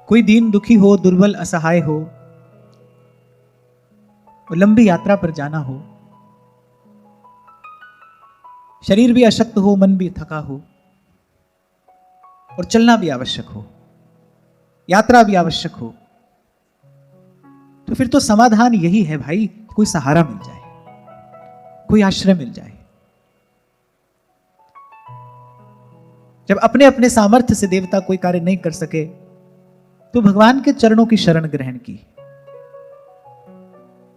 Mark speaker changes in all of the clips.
Speaker 1: कोई दीन दुखी हो, दुर्बल असहाय हो, लंबी यात्रा पर जाना हो, शरीर भी अशक्त हो, मन भी थका हो, और चलना भी आवश्यक हो, यात्रा भी आवश्यक हो, तो फिर तो समाधान यही है भाई, कोई सहारा मिल जाए, कोई आश्रय मिल जाए। जब अपने अपने सामर्थ्य से देवता कोई कार्य नहीं कर सके तो भगवान के चरणों की शरण ग्रहण की।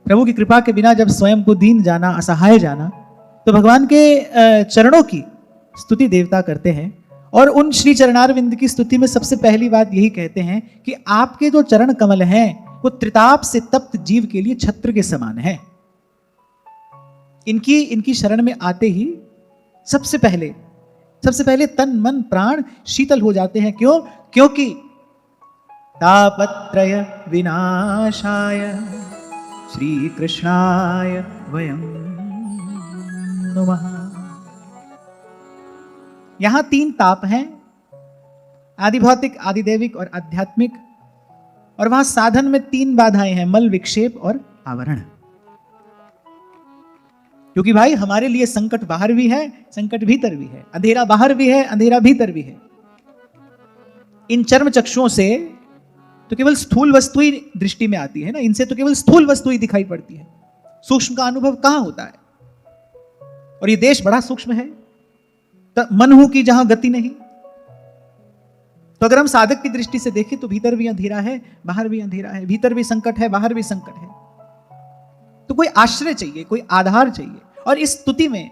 Speaker 1: प्रभु की कृपा के बिना जब स्वयं को दीन जाना, असहाय जाना, तो भगवान के चरणों की स्तुति देवता करते हैं। और उन श्री चरणारविंद की स्तुति में सबसे पहली बात यही कहते हैं कि आपके जो चरण कमल हैं वो त्रिताप से तप्त जीव के लिए छत्र के समान है। इनकी शरण में आते ही सबसे पहले तन मन प्राण शीतल हो जाते हैं। क्यों? क्योंकि तापत्रय विनाशाय श्री कृष्णाय वयं नमः। यहां 3 ताप हैं, आदि भौतिक, आदि दैविक और आध्यात्मिक। और वहां साधन में 3 बाधाएं हैं, मल, विक्षेप और आवरण। क्योंकि भाई हमारे लिए संकट बाहर भी है, संकट भीतर भी है, अंधेरा बाहर भी है, अंधेरा भीतर भी है। इन चर्म चक्षुओं से तो केवल स्थूल वस्तु ही दृष्टि में आती है ना, इनसे तो केवल स्थूल वस्तु ही दिखाई पड़ती है, सूक्ष्म का अनुभव कहां होता है। और ये देश बड़ा सूक्ष्म है, तो मन हूं की जहां गति नहीं। तो अगर हम साधक की दृष्टि से देखें तो भीतर भी अंधेरा है, बाहर भी अंधेरा है, भीतर भी संकट है, बाहर भी संकट है। तो कोई आश्रय चाहिए, कोई आधार चाहिए। और इस स्तुति में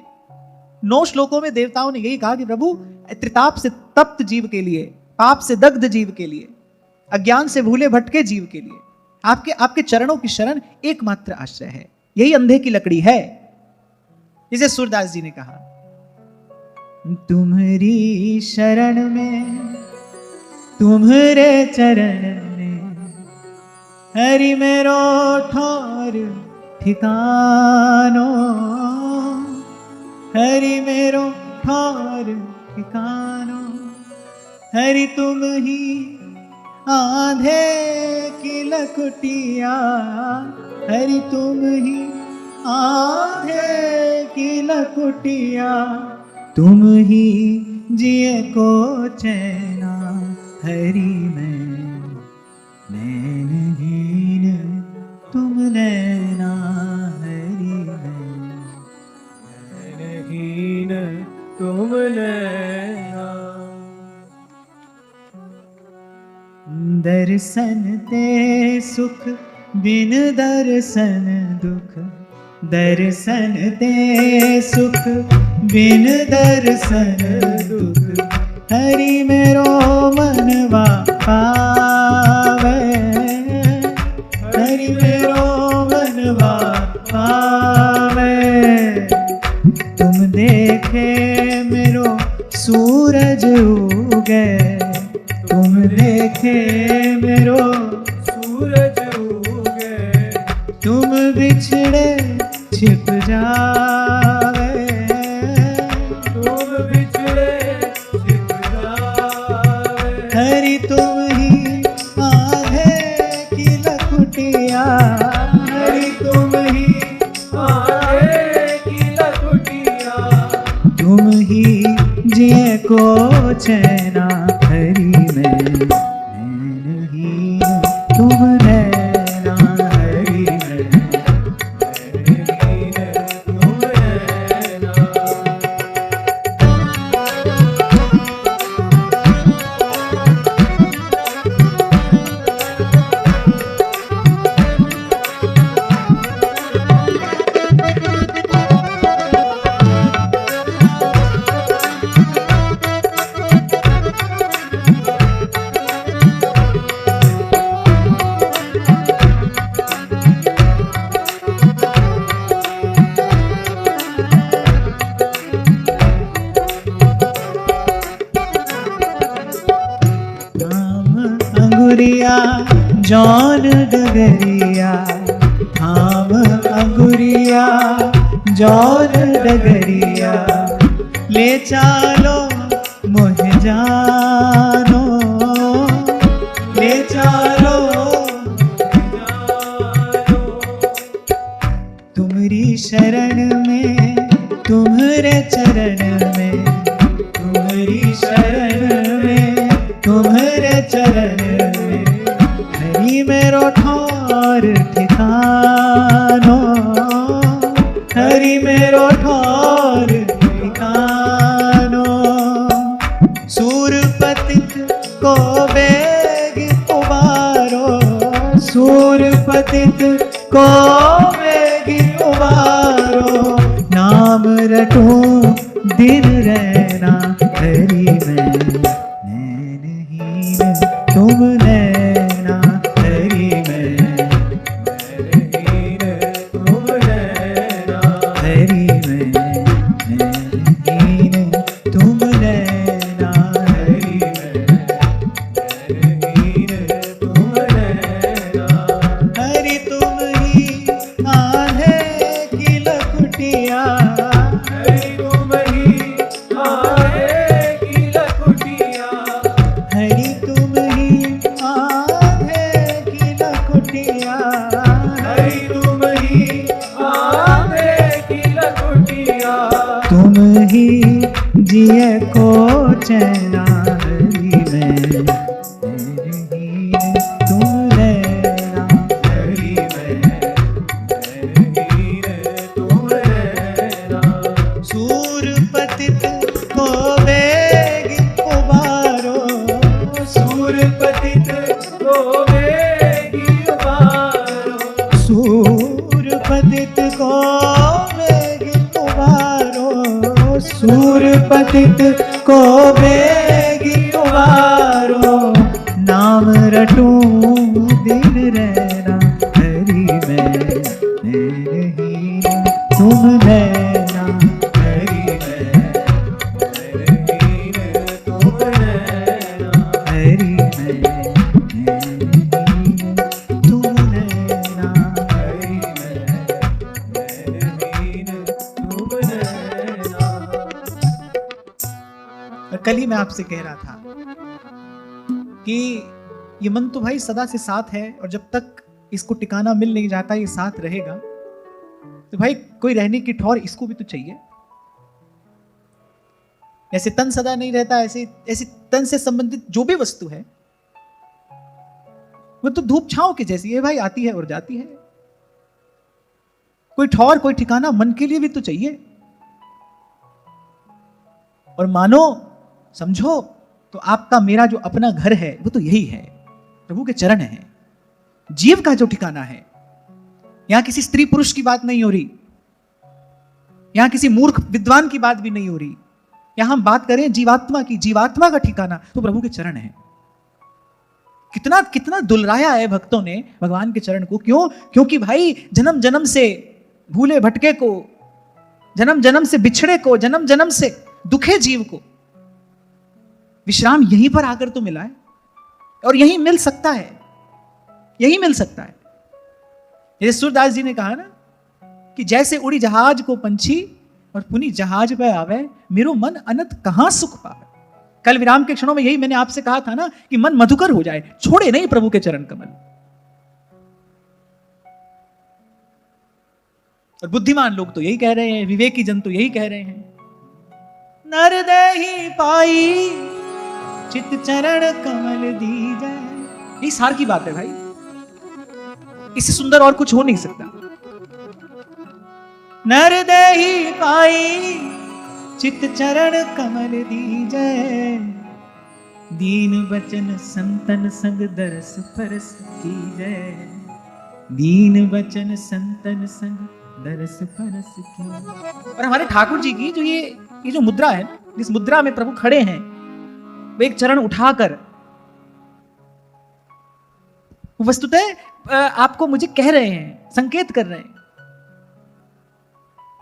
Speaker 1: 9 श्लोकों में देवताओं ने यही कहा कि प्रभु त्रिताप से तप्त जीव के लिए, पाप से दग्ध जीव के लिए, अज्ञान से भूले भटके जीव के लिए आपके चरणों की शरण एकमात्र आश्रय है। यही अंधे की लकड़ी है, जिसे सूरदास जी ने कहा, तुम्हारी शरण में, तुम्हारे चरण में, हरि मेरो ठौर ठिकानो, हरि मेरो ठौर ठिकानो, हरि तुम ही आंधे की लकुटिया, हरि तुम ही आंधे की लकुटिया, तुम ही जिए को चैना, हरि मैं नैनहीन तुम नैना, हरि मैं नैनहीन तुम नैना। दर्शन ते सुख बिन दर्शन दुख, दर्शन ते सुख बिन दर्शन दुख, हरि मेरो मनवा पावे, हरि मेरो मनवा पावे। तुम देखे मेरो सूरज उगे, तुम देखे मेरो सूरज उगे, तुम बिछड़े छिप जावे, तुम बिछड़े छिप जावे, हरि तुम ही आंधे की लकुटिया, हरि तुम ही आंधे की लकुटिया, तुम ही जिए को चैना, हरि मैं नैनहीन तुम नैना, हरि मैं नैनहीन तुम नैना। जौन डगरिया, थाम अंगुरिया जौन डगरिया, ले चालो मोह जानो, ले चालो चरण में, हरि मेरो ठौर ठिकानो, हरि मेरो ठौर ठिकानो। सूर पतित को बेग उबारो, सूर पतित को बेग उबारो, नाम रटूं दिन रहना हरि में, नैनहीन तुम नैना हरि में, नैनहीन तुम नैना हरि में, नैनहीन तुम नैना हरि में, नैनहीन तुम नैना। हरि तुम ही आंधे की लकुटिया, हरि तुम ही आंधे की लकुटिया, हरि तुम ही आंधे की लकुटिया, हरि तुम ही आंधे की लकुटिया। तुम ही जिए को चैना हरि में, नैनहीन तुम नैना हरि में, नैनहीन तुम नैना। सूर पतित को बेग उबारो, सूर पतित को बेग उबारो, सूर पतित को बेग उबारो, सूर पतित को बेग उबारो, नाम रटूं दिन रहना हरि में, नैनहीन तुम नैना हरि में, नैनहीन तुम नैना हरि में, नैनहीन तुम नैना हरि में, नैनहीन तुम नैना। कल ही मैं आपसे कह रहा था कि ये मन तो भाई सदा से साथ है, और जब तक इसको टिकाना मिल नहीं जाता ये साथ रहेगा, तो भाई कोई रहने की ठौर इसको भी तो चाहिए। ऐसे तन सदा नहीं रहता, ऐसे ऐसे तन से संबंधित जो भी वस्तु है वो तो धूप छांव की जैसी है भाई, आती है और जाती है। कोई ठौर कोई ठिकाना मन के लिए भी तो चाहिए। और मानो समझो तो आपका मेरा जो अपना घर है वो तो यही है, प्रभु के चरण है, जीव का जो ठिकाना है। यहां किसी स्त्री पुरुष की बात नहीं हो रही, यहां किसी मूर्ख विद्वान की बात भी नहीं हो रही, यहां हम बात करें जीवात्मा की। जीवात्मा का ठिकाना तो प्रभु के चरण है। कितना कितना दुलराया है भक्तों ने भगवान के चरण को। क्यों? क्योंकि भाई जन्म जन्म से भूले भटके को, जन्म जन्म से बिछड़े को, जन्म जन्म से दुखे जीव को विश्राम यहीं पर आकर तो मिला है, और यहीं मिल सकता है, यहीं मिल सकता है। जैसे सूरदास जी ने कहा ना कि जैसे उड़ी जहाज को पंछी और पुनी जहाज पे आवे, मेरो मन अनंत कहां सुख पावे। कल विराम के क्षणों में यही मैंने आपसे कहा था ना कि मन मधुकर हो जाए, छोड़े नहीं प्रभु के चरण कमल। और बुद्धिमान लोग तो यही कह रहे हैं, विवेकी जन तो यही कह रहे हैं, नर देहि पाई चित चरण कमल दीजै। यही सार की बात है भाई, इससे सुंदर और कुछ हो नहीं सकता। नर देहि पाई चित चरण कमल दीजै, दीन बचन संतन संग दरस परस कीजै, दीन बचन संतन संग दरस परस कीजै। और हमारे ठाकुर जी की जो ये जो मुद्रा है, जिस मुद्रा में प्रभु खड़े हैं, वो एक चरण उठाकर वस्तुतः आपको मुझे कह रहे हैं, संकेत कर रहे हैं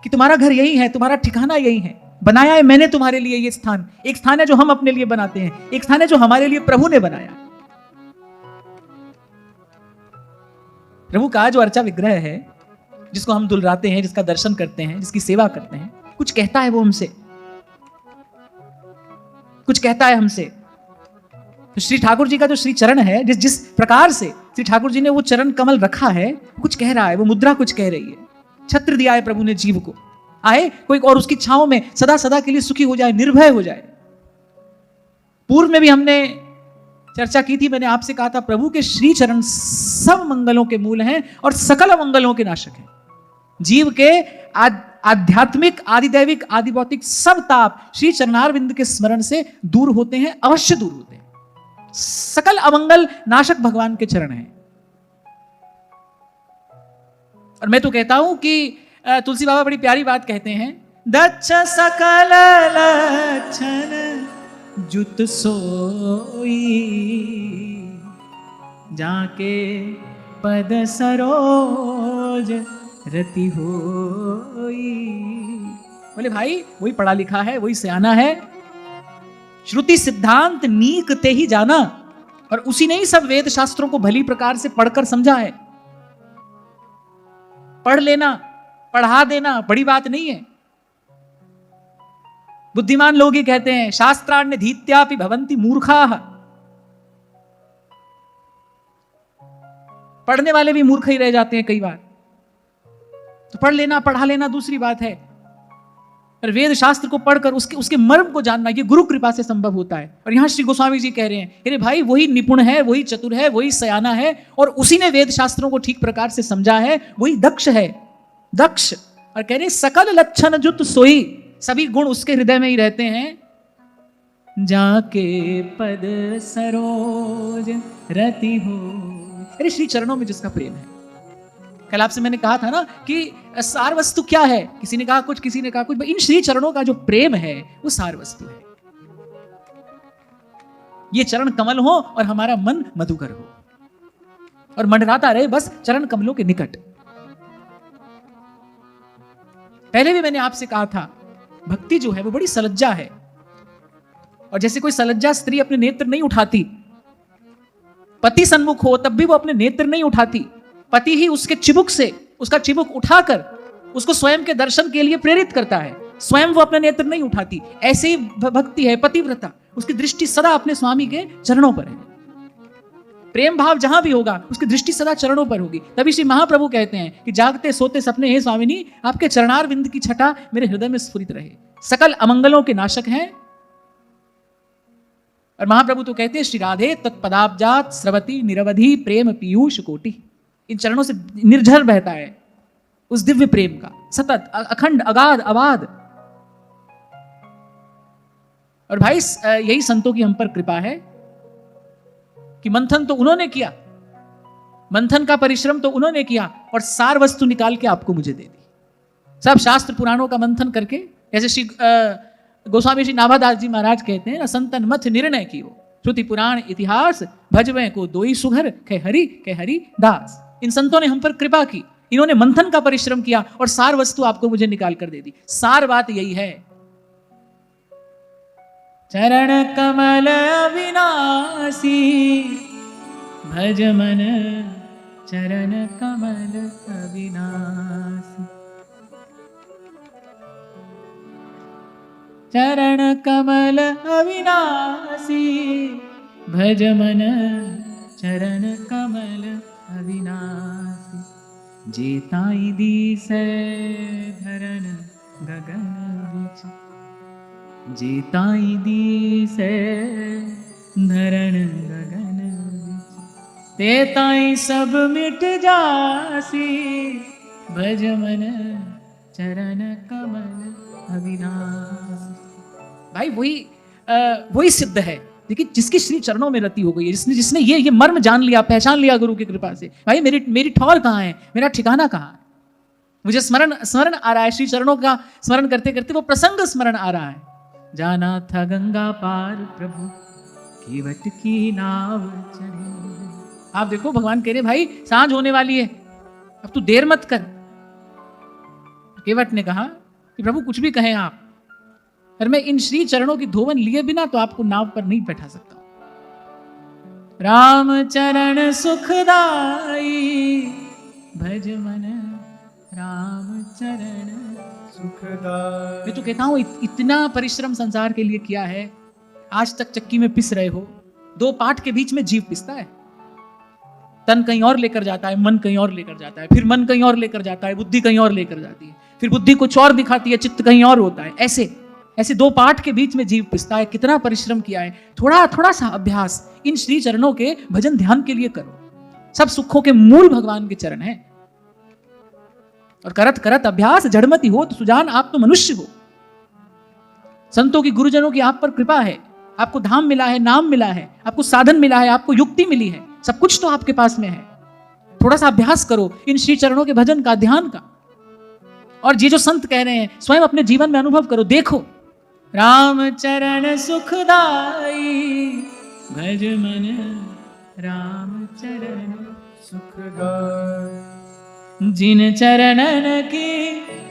Speaker 1: कि तुम्हारा घर यही है, तुम्हारा ठिकाना यही है, बनाया है मैंने तुम्हारे लिए ये स्थान। एक स्थान है जो हम अपने लिए बनाते हैं, एक स्थान है जो हमारे लिए प्रभु ने बनाया। प्रभु का जो अर्चा विग्रह है, जिसको हम दुलराते हैं, जिसका दर्शन करते हैं, जिसकी सेवा करते हैं, कुछ कहता है वो हमसे, कुछ कहता है हमसे। तो श्री ठाकुर जी का जो श्री चरण है, जिस प्रकार से श्री ठाकुर जी ने वो चरण कमल रखा है, कुछ कह रहा है, वो मुद्रा कुछ कह रही है। छत्र दिया है प्रभु ने जीव को, आए कोई और उसकी छांव में सदा सदा के लिए सुखी हो जाए, निर्भय हो जाए। पूर्व में भी हमने चर्चा की थी, मैंने आपसे कहा था प्रभु के श्री चरण सब मंगलों के मूल हैं और सकल मंगलों के नाशक हैं। जीव के आध्यात्मिक, आदिदैविक, आदिभौतिक सब ताप श्री चरणारविंद के स्मरण से दूर होते हैं, अवश्य दूर होते हैं। सकल अमंगल नाशक भगवान के चरण हैं। और मैं तो कहता हूं कि तुलसी बाबा बड़ी प्यारी बात कहते हैं, दच्छ सकल लक्षण जुत सोई, जाके पद सरोज रति होई। बोले भाई वही पढ़ा लिखा है, वही सयाना है, श्रुति सिद्धांत नीक ते ही जाना, और उसी ने ही सब वेद शास्त्रों को भली प्रकार से पढ़कर समझा है। पढ़ लेना, पढ़ा देना बड़ी बात नहीं है। बुद्धिमान लोग ही कहते हैं शास्त्राण्य धीत्यापि भवन्ति मूर्खाः। पढ़ने वाले भी मूर्ख ही रह जाते हैं कई बार। तो पढ़ लेना, पढ़ा लेना दूसरी बात है, पर वेद शास्त्र को पढ़कर उसके मर्म को जानना ये गुरु कृपा से संभव होता है। और यहां श्री गोस्वामी जी कह रहे हैं, अरे भाई वही निपुण है, वही चतुर है, वही सयाना है, और उसी ने वेद शास्त्रों को ठीक प्रकार से समझा है, वही दक्ष है, दक्ष। और कह रहे सकल लक्षण जुत सोई, सभी गुण उसके हृदय में ही रहते हैं। जाके पद सरोज रति हो, अरे श्री चरणों में जिसका प्रेम है। कल आपसे मैंने कहा था ना कि सार वस्तु क्या है, किसी ने कहा कुछ, किसी ने कहा कुछ। इन श्री चरणों का जो प्रेम है वो सार वस्तु है। ये चरण कमल हो और हमारा मन मधुकर हो और मंडराता रहे बस चरण कमलों के निकट। पहले भी मैंने आपसे कहा था, भक्ति जो है वो बड़ी सलज्जा है, और जैसे कोई सलज्जा स्त्री अपने नेत्र नहीं उठाती, पति सन्मुख हो तब भी वो अपने नेत्र नहीं उठाती, पति ही उसके चिबुक से उसका चिबुक उठाकर उसको स्वयं के दर्शन के लिए प्रेरित करता है, स्वयं वो अपने नेत्र नहीं उठाती। ऐसे ही भक्ति है, पतिव्रता, उसकी दृष्टि सदा अपने स्वामी के चरणों पर है। प्रेम भाव जहां भी होगा उसकी दृष्टि सदा चरणों पर होगी। तभी श्री महाप्रभु कहते हैं कि जागते सोते सपने हे स्वामिनी, आपके चरणारविंद की छटा मेरे हृदय में स्फुरित रहे। सकल अमंगलों के नाशक हैं। और महाप्रभु तो कहते हैं, श्री राधे तत्पदाब्जात स्रवती निरवधि प्रेम पीयूष कोटि। इन चरणों से निर्झर बहता है उस दिव्य प्रेम का, सतत, अखंड, अगाध, अबाध। और भाई यही संतों की हम पर कृपा है कि मंथन तो उन्होंने किया, मंथन का परिश्रम तो उन्होंने किया, और सार वस्तु निकाल के आपको मुझे दे दी। सब शास्त्र पुराणों का मंथन करके, जैसे श्री गोस्वामी जी नाभादास जी महाराज कहते हैं ना, संतन मथ निर्णय की हो श्रुति पुराण इतिहास, भजवें को दोई सुघर के हरि दास। इन संतों ने हम पर कृपा की, इन्होंने मंथन का परिश्रम किया और सार वस्तु आपको मुझे निकाल कर दे दी। सार बात यही है, चरण कमल अविनाशी, भज मन चरण कमल अविनाशी। चरण कमल अविनाशी, भज मन चरण कमल अविनाशी। जेताई दिस धरन गगन बिच, जेताई दिस धरन गगन बिच, तेताई सब मिट जासी, भज मन चरण कमल अविनाशी। भाई वही सिद्ध है, देखिए जिसकी श्री चरणों में रति हो गई है, जिसने ये मर्म जान लिया, पहचान लिया गुरु की कृपा से। भाई मेरी ठौर कहाँ है, मेरा ठिकाना कहाँ है। मुझे स्मरण आ रहा है, श्री चरणों का स्मरण करते करते वो प्रसंग स्मरण आ रहा है। जाना था गंगा पार प्रभु, केवट की नाव चढ़े। आप देखो भगवान कह रहे भाई सांझ होने वाली है, अब तू देर मत कर। केवट ने कहा कि प्रभु कुछ भी कहें आप, पर मैं इन श्री चरणों की धोवन लिए बिना तो आपको नाव पर नहीं बैठा सकता। राम चरण सुखदाई, भज मन राम चरण सुखदाई। मैं तो कहता हूं इतना परिश्रम संसार के लिए किया है, आज तक चक्की में पिस रहे हो। दो पाठ के बीच में जीव पिसता है, तन कहीं और लेकर जाता है, मन कहीं और लेकर जाता है, फिर मन कहीं और लेकर जाता है, बुद्धि कहीं और लेकर जाती है, फिर बुद्धि कुछ और दिखाती है, चित्त कहीं और होता है। ऐसे ऐसे दो पाठ के बीच में जीव पिसता है, कितना परिश्रम किया है। थोड़ा थोड़ा सा अभ्यास इन श्री चरणों के भजन ध्यान के लिए करो। सब सुखों के मूल भगवान के चरण हैं। और करत करत अभ्यास जड़मति हो तो सुजान, आप तो मनुष्य हो। संतों की गुरुजनों की आप पर कृपा है, आपको धाम मिला है, नाम मिला है, आपको साधन मिला है, आपको युक्ति मिली है, सब कुछ तो आपके पास में है। थोड़ा सा अभ्यास करो इन श्री चरणों के भजन का, ध्यान का। और ये जो संत कह रहे हैं स्वयं अपने जीवन में अनुभव करो। देखो, राम चरण सुखदाई भज मन, राम चरण सुखदाई। जिन चरणन की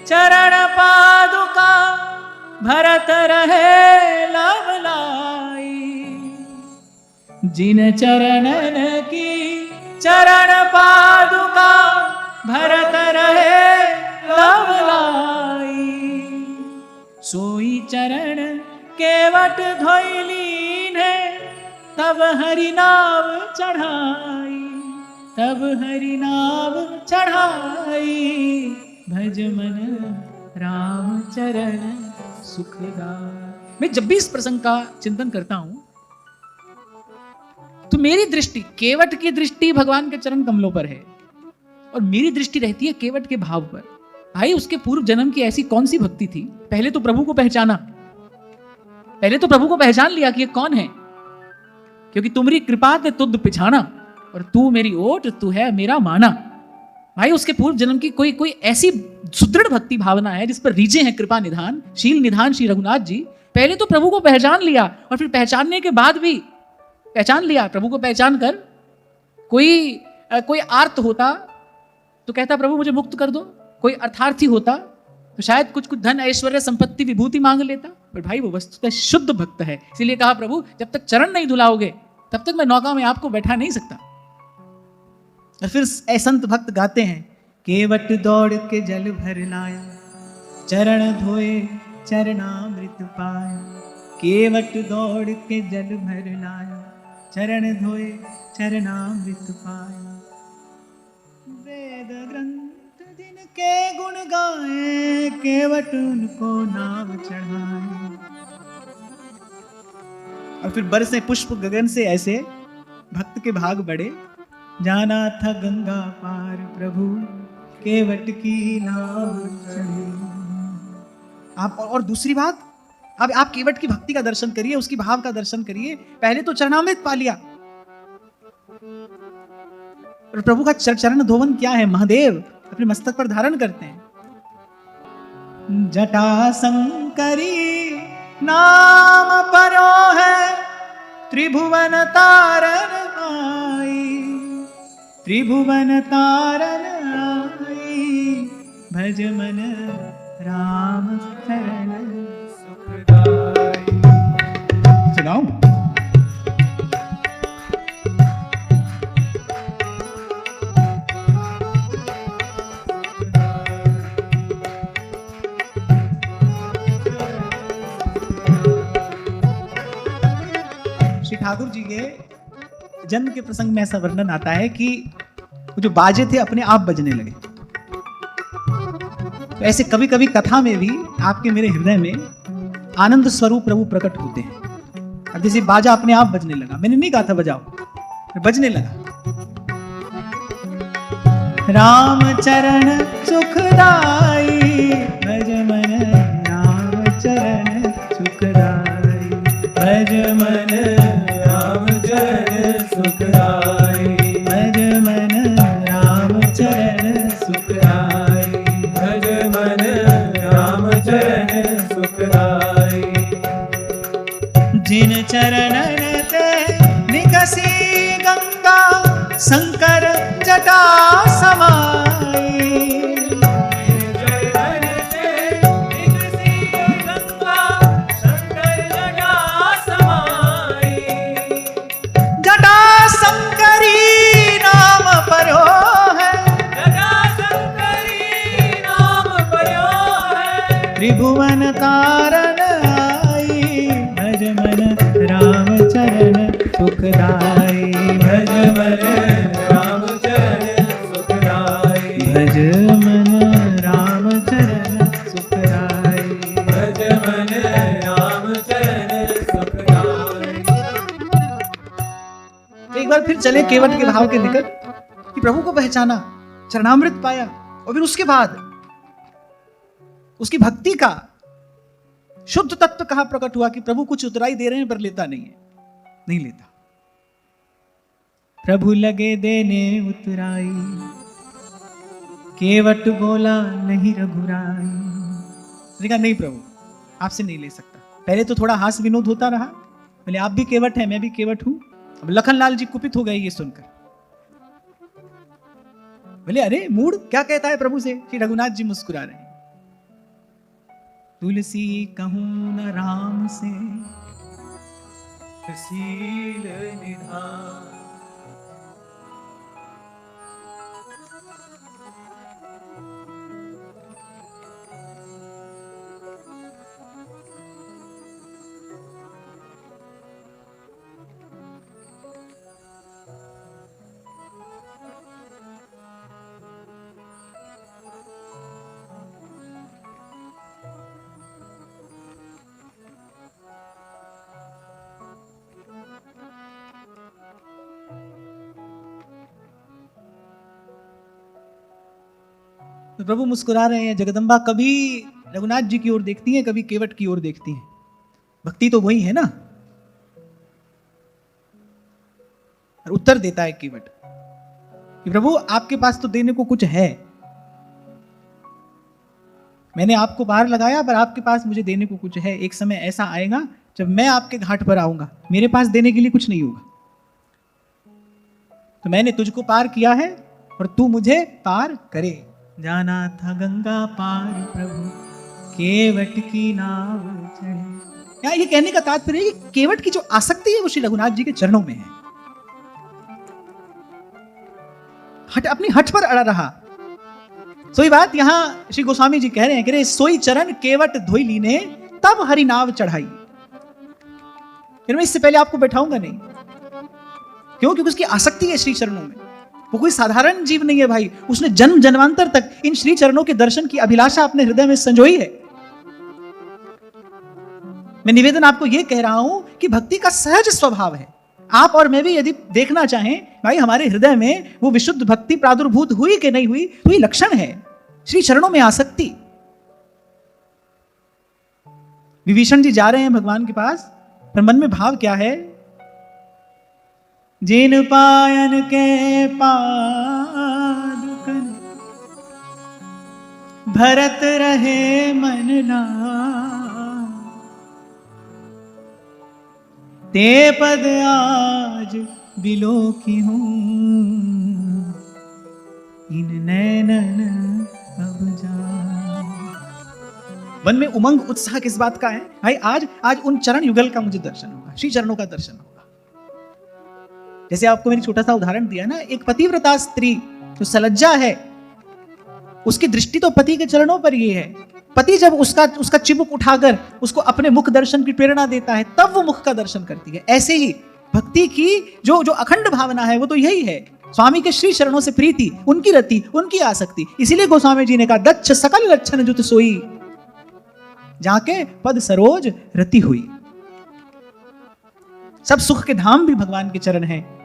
Speaker 1: चरण पादुका भरत रहे लवलाई। जिन चरणन की चरण पादुका भरत रहे लवलाई। सोई चरण केवट धोई लीन है, तब हरि नाम चढ़ाई, तब हरि नाम चढ़ाई। भज मन राम चरण सुखदाई। मैं जब भी इस प्रसंग का चिंतन करता हूं तो मेरी दृष्टि, केवट की दृष्टि भगवान के चरण कमलों पर है और मेरी दृष्टि रहती है केवट के भाव पर। भाई, उसके पूर्व जन्म की ऐसी कौन सी भक्ति थी? पहले तो प्रभु को पहचाना, पहले तो प्रभु को पहचान लिया कि ये कौन है। क्योंकि तुम्हारी कृपा ते तुद पिछाना, और तू मेरी ओट, तू है मेरा माना। भाई, उसके पूर्व जन्म की कोई ऐसी सुदृढ़ भक्ति भावना है जिस पर रीजे हैं कृपा निधान, शील निधान श्री रघुनाथ जी। पहले तो प्रभु को पहचान लिया और फिर पहचानने के बाद भी पहचान लिया, प्रभु को पहचान कर कोई आर्त होता तो कहता प्रभु मुझे मुक्त कर दो, कोई अर्थार्थी होता तो शायद कुछ धन ऐश्वर्य संपत्ति विभूति मांग लेता। पर भाई, वो वस्तुतः शुद्ध भक्त है। इसीलिए कहा प्रभु जब तक चरण नहीं धुलाओगे तब तक मैं नौका में आपको बैठा नहीं सकता। और फिर संत भक्त गाते हैं, केवट दौड़ के जल भर लाया, चरण धोए चरणामृत पाया। केवट दौड़ के जल भर लाया, चरण धोए चरणामृत पाया। वेद ग्रंथ जिनके गुण गाए, केवट उनको नाम चढ़ाए। और फिर बरसे पुष्प गगन से, ऐसे भक्त के भाग बढ़े। जाना था गंगा पार प्रभु, केवट की नाव चढ़ी। आप और दूसरी बात, अब आप केवट की भक्ति का दर्शन करिए, उसकी भाव का दर्शन करिए। पहले तो चरणामृत पा लिया, और प्रभु का चरण धोवन क्या है? महादेव अपने मस्तक पर धारण करते हैं। जटा शंकरी नाम परो है, त्रिभुवन तारन आई, त्रिभुवन तारन आई। भज मन राम चरण सुखदाई। सुनाओ। श्री ठाकुर जी के जन्म के प्रसंग में ऐसा वर्णन आता है कि जो बाजे थे अपने आप बजने लगे। तो ऐसे कभी कभी कथा में भी आपके मेरे हृदय में आनंद स्वरूप प्रभु प्रकट होते हैं। अब जैसे बाजा अपने आप बजने लगा, मैंने नहीं कहा था बजाओ, बजने लगा। राम चरण सुखदाई, भज मन राम चरण सुखदाई। भज मन राम चरण सुखदाई, भज मन राम चरण सुखदाई। भज मन राम चरण सुखदाई। जिन चरणन ते निकसी गंगा, शंकर जटा समाई। त्रिभुवन तारन आई, भज मन राम चरण सुखदाई। भज मन राम चरण सुखदाई। भज मन राम चरण सुखदाई। भज मन बार फिर चले केवट के भाव के निकट कि प्रभु को पहचाना, चरणामृत पाया, और फिर उसके बाद उसकी भक्ति का शुद्ध तत्व कहां प्रकट हुआ कि प्रभु कुछ उतराई दे रहे हैं पर लेता नहीं है, नहीं लेता। प्रभु लगे देने उतराई, केवट बोला नहीं रघुराई। कहा नहीं प्रभु, आपसे नहीं ले सकता। पहले तो थोड़ा हास्य विनोद होता रहा, बोले आप भी केवट हैं, मैं भी केवट हूं। अब लखनलाल जी कुपित हो गए ये सुनकर, बोले अरे मूड क्या कहता है प्रभु से। श्री रघुनाथ जी मुस्कुरा रहे हैं, तुलसी कहूं न राम से शील निधान। तो प्रभु मुस्कुरा रहे हैं। जगदम्बा कभी रघुनाथ जी की ओर देखती हैं, कभी केवट की ओर देखती हैं। भक्ति तो वही है ना। और उत्तर देता है केवट कि प्रभु आपके पास तो देने को कुछ है, मैंने आपको बाहर लगाया पर आपके पास मुझे देने को कुछ है। एक समय ऐसा आएगा जब मैं आपके घाट पर आऊंगा, मेरे पास देने के लिए कुछ नहीं होगा। तो मैंने तुझको पार किया है और तू मुझे पार करे। जाना था गंगा पार प्रभु, केवट की नाव चढ़े। या ये कहने का तात्पर्य है कि केवट की जो आसक्ति है वो श्री रघुनाथ जी के चरणों में है। अपनी हठ पर अड़ा रहा। सोई बात यहां श्री गोस्वामी जी कह रहे हैं कि सोई चरण केवट धोई लीने, तब हरि नाव चढ़ाई। फिर मैं इससे पहले आपको बैठाऊंगा नहीं। क्यों? क्योंकि उसकी आसक्ति है श्री चरणों में। वो कोई साधारण जीव नहीं है भाई, उसने जन्म जन्मांतर तक इन श्री चरणों के दर्शन की अभिलाषा अपने हृदय में संजोई है। मैं निवेदन आपको यह कह रहा हूं कि भक्ति का सहज स्वभाव है। आप और मैं भी यदि देखना चाहें भाई हमारे हृदय में वो विशुद्ध भक्ति प्रादुर्भूत हुई कि नहीं हुई, तो ये लक्षण है श्री चरणों में आसक्ति। विभीषण जी जा रहे हैं भगवान के पास, पर मन में भाव क्या है? जिन पायन के पादुकन भरत रहे मन लान, ते पद आज बिलो की हूं, इन नैनन अब जान। मन में उमंग उत्साह किस बात का है भाई? आज उन चरण युगल का मुझे दर्शन होगा, श्री चरणों का दर्शन होगा। जैसे आपको मैंने छोटा सा उदाहरण दिया ना, एक पतिव्रता स्त्री जो सलज्जा है, उसकी दृष्टि तो पति के चरणों पर ही है। पति जब उसका चिबुक उठाकर उसको अपने मुख दर्शन की प्रेरणा देता है, तब वो मुख का दर्शन करती है। ऐसे ही भक्ति की जो अखंड भावना है वो तो यही है, स्वामी के श्री चरणों से प्रीति, उनकी रति, उनकी आसक्ति। इसीलिए गोस्वामी जी ने कहा दच्छ सकल लक्षण जुत सोई, जाके पद सरोज रति हुई। सब सुख के धाम भी भगवान के चरण हैं,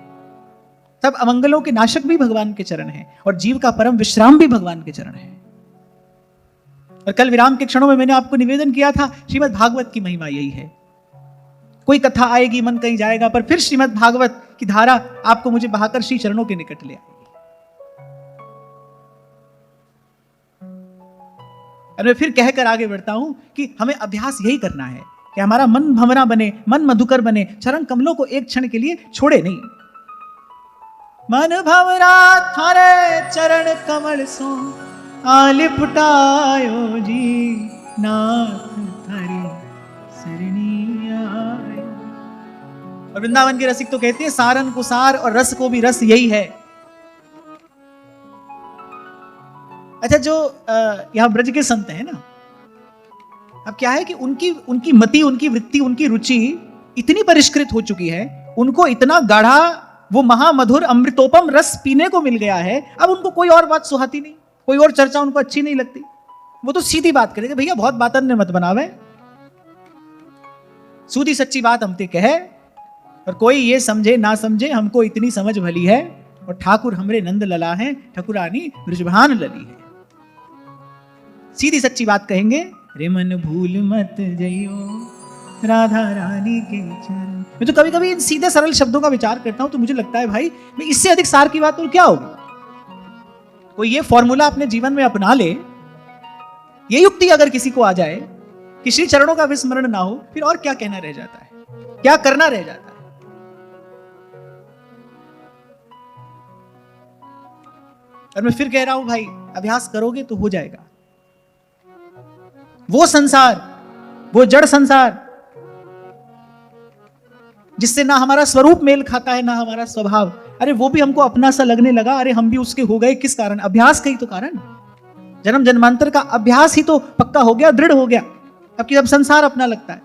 Speaker 1: सब अमंगलों के नाशक भी भगवान के चरण हैं, और जीव का परम विश्राम भी भगवान के चरण है। और कल विराम के क्षणों में मैंने आपको निवेदन किया था, श्रीमद् भागवत की महिमा यही है। कोई कथा आएगी, मन कहीं जाएगा, पर फिर श्रीमद् भागवत की धारा आपको मुझे बहाकर श्री चरणों के निकट ले आएगी। और मैं फिर कहकर आगे बढ़ता हूं कि हमें अभ्यास यही करना है कि हमारा मन भंवरा बने, मन मधुकर बने, चरण कमलों को एक क्षण के लिए छोड़े नहीं। मन भंवरा थारे चरण कमल सो आलिपटायो जी, नाथ थारी सरनी आयो। और वृंदावन के रसिक तो कहते हैं सारन को सार और रस को भी रस यही है। अच्छा, जो यहां ब्रज के संत हैं ना, अब क्या है कि उनकी मति, उनकी वृत्ति, उनकी रुचि इतनी परिष्कृत हो चुकी है, उनको इतना गाढ़ा वो महामधुर अमृतोपम रस पीने को मिल गया है, अब उनको कोई और बात सुहाती नहीं, कोई और चर्चा उनको अच्छी नहीं लगती। वो तो सीधी बात करेंगे, भैया बहुत बातन ने मत बनावे, सूदी सच्ची बात हमते कहे, और कोई ये समझे ना समझे, हमको इतनी समझ भली है, और ठाकुर हमरे नंद लला है, ठकुरानी ब्रजभान लली है। सीधी सच्ची बात कहेंगे, रे मन भूल मत जइयो राधा रानी के चरण। मैं तो कभी कभी इन सीधे सरल शब्दों का विचार करता हूं तो मुझे लगता है भाई, मैं इससे अधिक सार की बात और क्या होगी। कोई ये फॉर्मूला अपने जीवन में अपना ले, ये युक्ति अगर किसी को आ जाए कि श्री चरणों का विस्मरण ना हो, फिर और क्या कहना रह जाता है, क्या करना रह जाता है। और मैं फिर कह रहा हूं भाई, अभ्यास करोगे तो हो जाएगा। वो संसार, वो जड़ संसार जिससे ना हमारा स्वरूप मेल खाता है, ना हमारा स्वभाव, अरे वो भी हमको अपना सा लगने लगा। अरे हम भी उसके हो गए, किस कारण? अभ्यास का ही तो कारण। जन्म जन्मांतर का अभ्यास ही तो पक्का हो गया, दृढ़ हो गया। अब कि अब संसार अपना लगता है।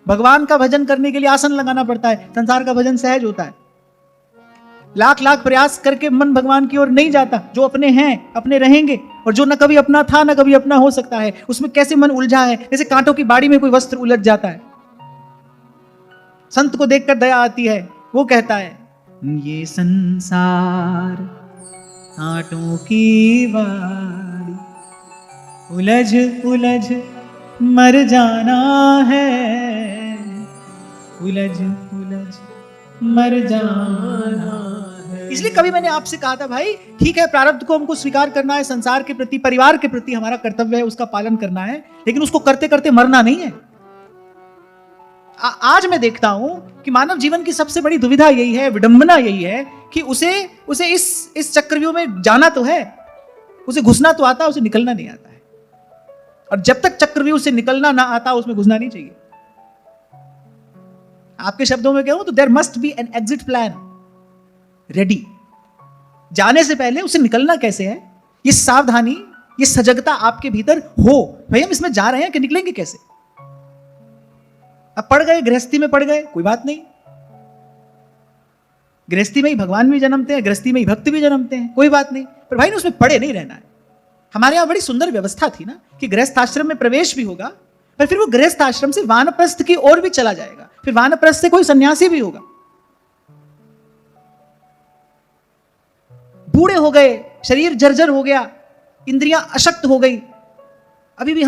Speaker 1: भगवान का भजन करने के लिए आसन लगाना पड़ता है, संसार का भजन सहज होता है। लाख लाख प्रयास करके मन भगवान की ओर नहीं जाता। जो अपने हैं अपने रहेंगे, और जो न कभी अपना था न कभी अपना हो सकता है, उसमें कैसे मन उलझा है, जैसे कांटों की बाड़ी में कोई वस्त्र उलझ जाता है। संत को देखकर दया आती है, वो कहता है, ये संसार कांटों की बाड़ी, उलझ उलझ मर जाना है, उलझ उलझ मर जाना है। इसलिए कभी मैंने आपसे कहा था, भाई ठीक है, प्रारब्ध को हमको स्वीकार करना है, संसार के प्रति, परिवार के प्रति हमारा कर्तव्य है, उसका पालन करना है, लेकिन उसको करते करते मरना नहीं है। आज मैं देखता हूं कि मानव जीवन की सबसे बड़ी दुविधा यही है, विडंबना यही है कि उसे इस चक्रव्यूह में जाना तो है, उसे घुसना तो आता है, उसे निकलना नहीं आता है। और जब तक चक्रव्यूह से निकलना ना आता, उसमें घुसना नहीं चाहिए। आपके शब्दों में कहूं तो there must be an exit plan ready. जाने से पहले उसे निकलना कैसे है, ये सावधानी, ये सजगता आपके भीतर हो, भाई हम इसमें जा रहे हैं कि निकलेंगे कैसे। अब पड़ गए, गृहस्थी में पड़ गए, कोई बात नहीं, गृहस्थी में ही भगवान भी जन्मते हैं, गृहस्थी में ही भक्त भी जन्मते हैं, कोई बात नहीं, पर भाई उसमें पड़े नहीं रहना है। हमारे यहां बड़ी सुंदर व्यवस्था थी ना कि गृहस्थ आश्रम में प्रवेश भी होगा, पर फिर वो गृहस्थ आश्रम से वानप्रस्थ की ओर भी चला जाएगा, फिर वानप्रस्थ से कोई सन्यासी भी होगा। बूढ़े हो गए, शरीर जर्जर हो गया, इंद्रियां अशक्त हो गई, अभी भी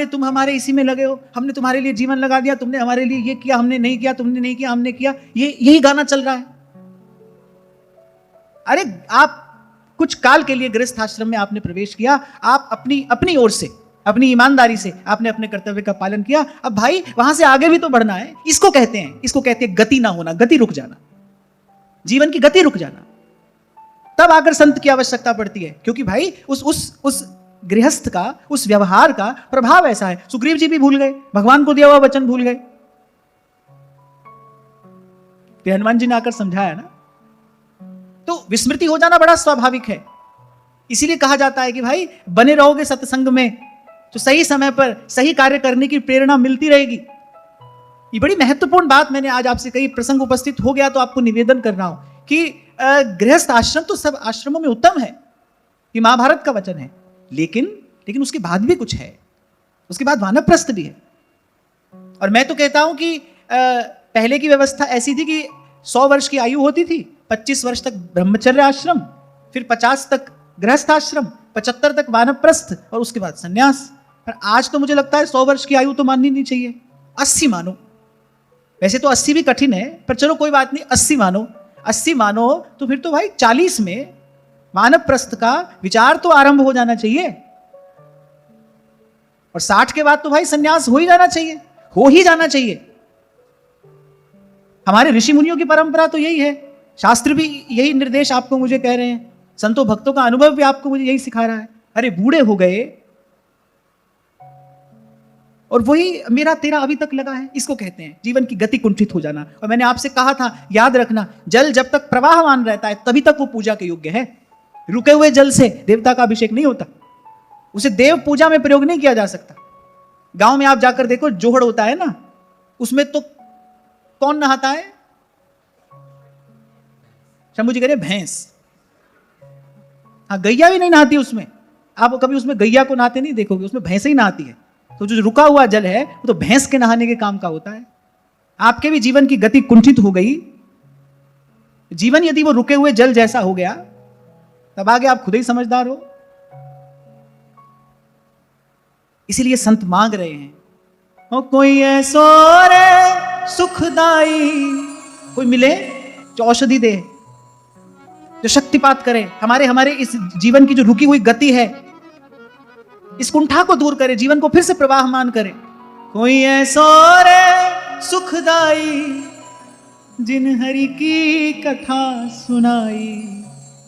Speaker 1: तुम हमारे इसी में लगे हो, हमने तुम्हारे लिए जीवन लगा दिया, तुमने हमारे लिए ये किया, हमने नहीं किया, तुमने नहीं किया, हमने किया, यही गाना चल रहा है। अरे आप कुछ काल के लिए गृहस्थ आश्रम में आपने प्रवेश किया, आप अपनी ओर से, अपनी ईमानदारी से आपने अपने कर्तव्य का पालन किया। अब भाई वहां से आगे भी तो बढ़ना है। इसको कहते हैं गति ना होना, गति रुक जाना, जीवन की गति रुक जाना। तब आकर संत की आवश्यकता पड़ती है, क्योंकि भाई उस गृहस्थ का, उस व्यवहार का प्रभाव ऐसा है। सुग्रीव जी भी भूल गए, भगवान को दिया हुआ वचन भूल गए। फिर हनुमान जी ने आकर समझाया ना, तो विस्मृति हो जाना बड़ा स्वाभाविक है। इसीलिए कहा जाता है कि भाई बने रहोगे सत्संग में तो सही समय पर सही कार्य करने की प्रेरणा मिलती रहेगी। ये बड़ी महत्वपूर्ण बात मैंने आज आपसे कही, प्रसंग उपस्थित हो गया तो आपको निवेदन कर रहा हूं कि गृहस्थ आश्रम तो सब आश्रमों में उत्तम है, ये महाभारत का वचन है, लेकिन उसके बाद भी कुछ है, उसके बाद वानप्रस्थ भी है। और मैं तो कहता हूं कि पहले की व्यवस्था ऐसी थी कि 100 वर्ष की आयु होती थी, 25 वर्ष तक ब्रह्मचर्य आश्रम, फिर 50 तक गृहस्थ आश्रम, 75 तक वानप्रस्थ, और उसके बाद संन्यास। पर आज तो मुझे लगता है 100 वर्ष की आयु तो माननी नहीं चाहिए, 80 मानो। वैसे तो 80 भी कठिन है, पर चलो कोई बात नहीं, 80 मानो। 80 मानो तो फिर तो भाई 40 में वानप्रस्थ का विचार तो आरंभ हो जाना चाहिए, और 60 के बाद तो भाई संन्यास हो ही जाना चाहिए, हो ही जाना चाहिए। हमारे ऋषि मुनियों की परंपरा तो यही है, शास्त्र भी यही निर्देश आपको मुझे कह रहे हैं, संतों भक्तों का अनुभव भी आपको मुझे यही सिखा रहा है। अरे बूढ़े हो गए और वही मेरा तेरा अभी तक लगा है, इसको कहते हैं जीवन की गति कुंठित हो जाना। और मैंने आपसे कहा था, याद रखना, जल जब तक प्रवाहमान रहता है तभी तक वो पूजा के योग्य है। रुके हुए जल से देवता का अभिषेक नहीं होता, उसे देव पूजा में प्रयोग नहीं किया जा सकता। गांव में आप जाकर देखो, जोहड़ होता है ना, उसमें तो कौन नहाता है? शंभू जी कह रहे भैंस। हाँ, गैया भी नहीं नहाती उसमें, आप कभी उसमें गैया को नहाते नहीं देखोगे, उसमें भैंस ही नहाती है। तो जो रुका हुआ जल है वो तो भैंस के नहाने के काम का होता है। आपके भी जीवन की गति कुंठित हो गई जीवन यदि वो रुके हुए जल जैसा हो गया, तब आगे आप खुद ही समझदार हो। इसीलिए संत मांग रहे हैं, ओ कोई ऐसो रे सुखदाई, कोई मिले जो औषधि दे, जो शक्तिपात करे, हमारे इस जीवन की जो रुकी हुई गति है, इस कुंठा को दूर करे, जीवन को फिर से प्रवाहमान करे। कोई ऐसो रे सुखदाई, जिन हरि की कथा सुनाई,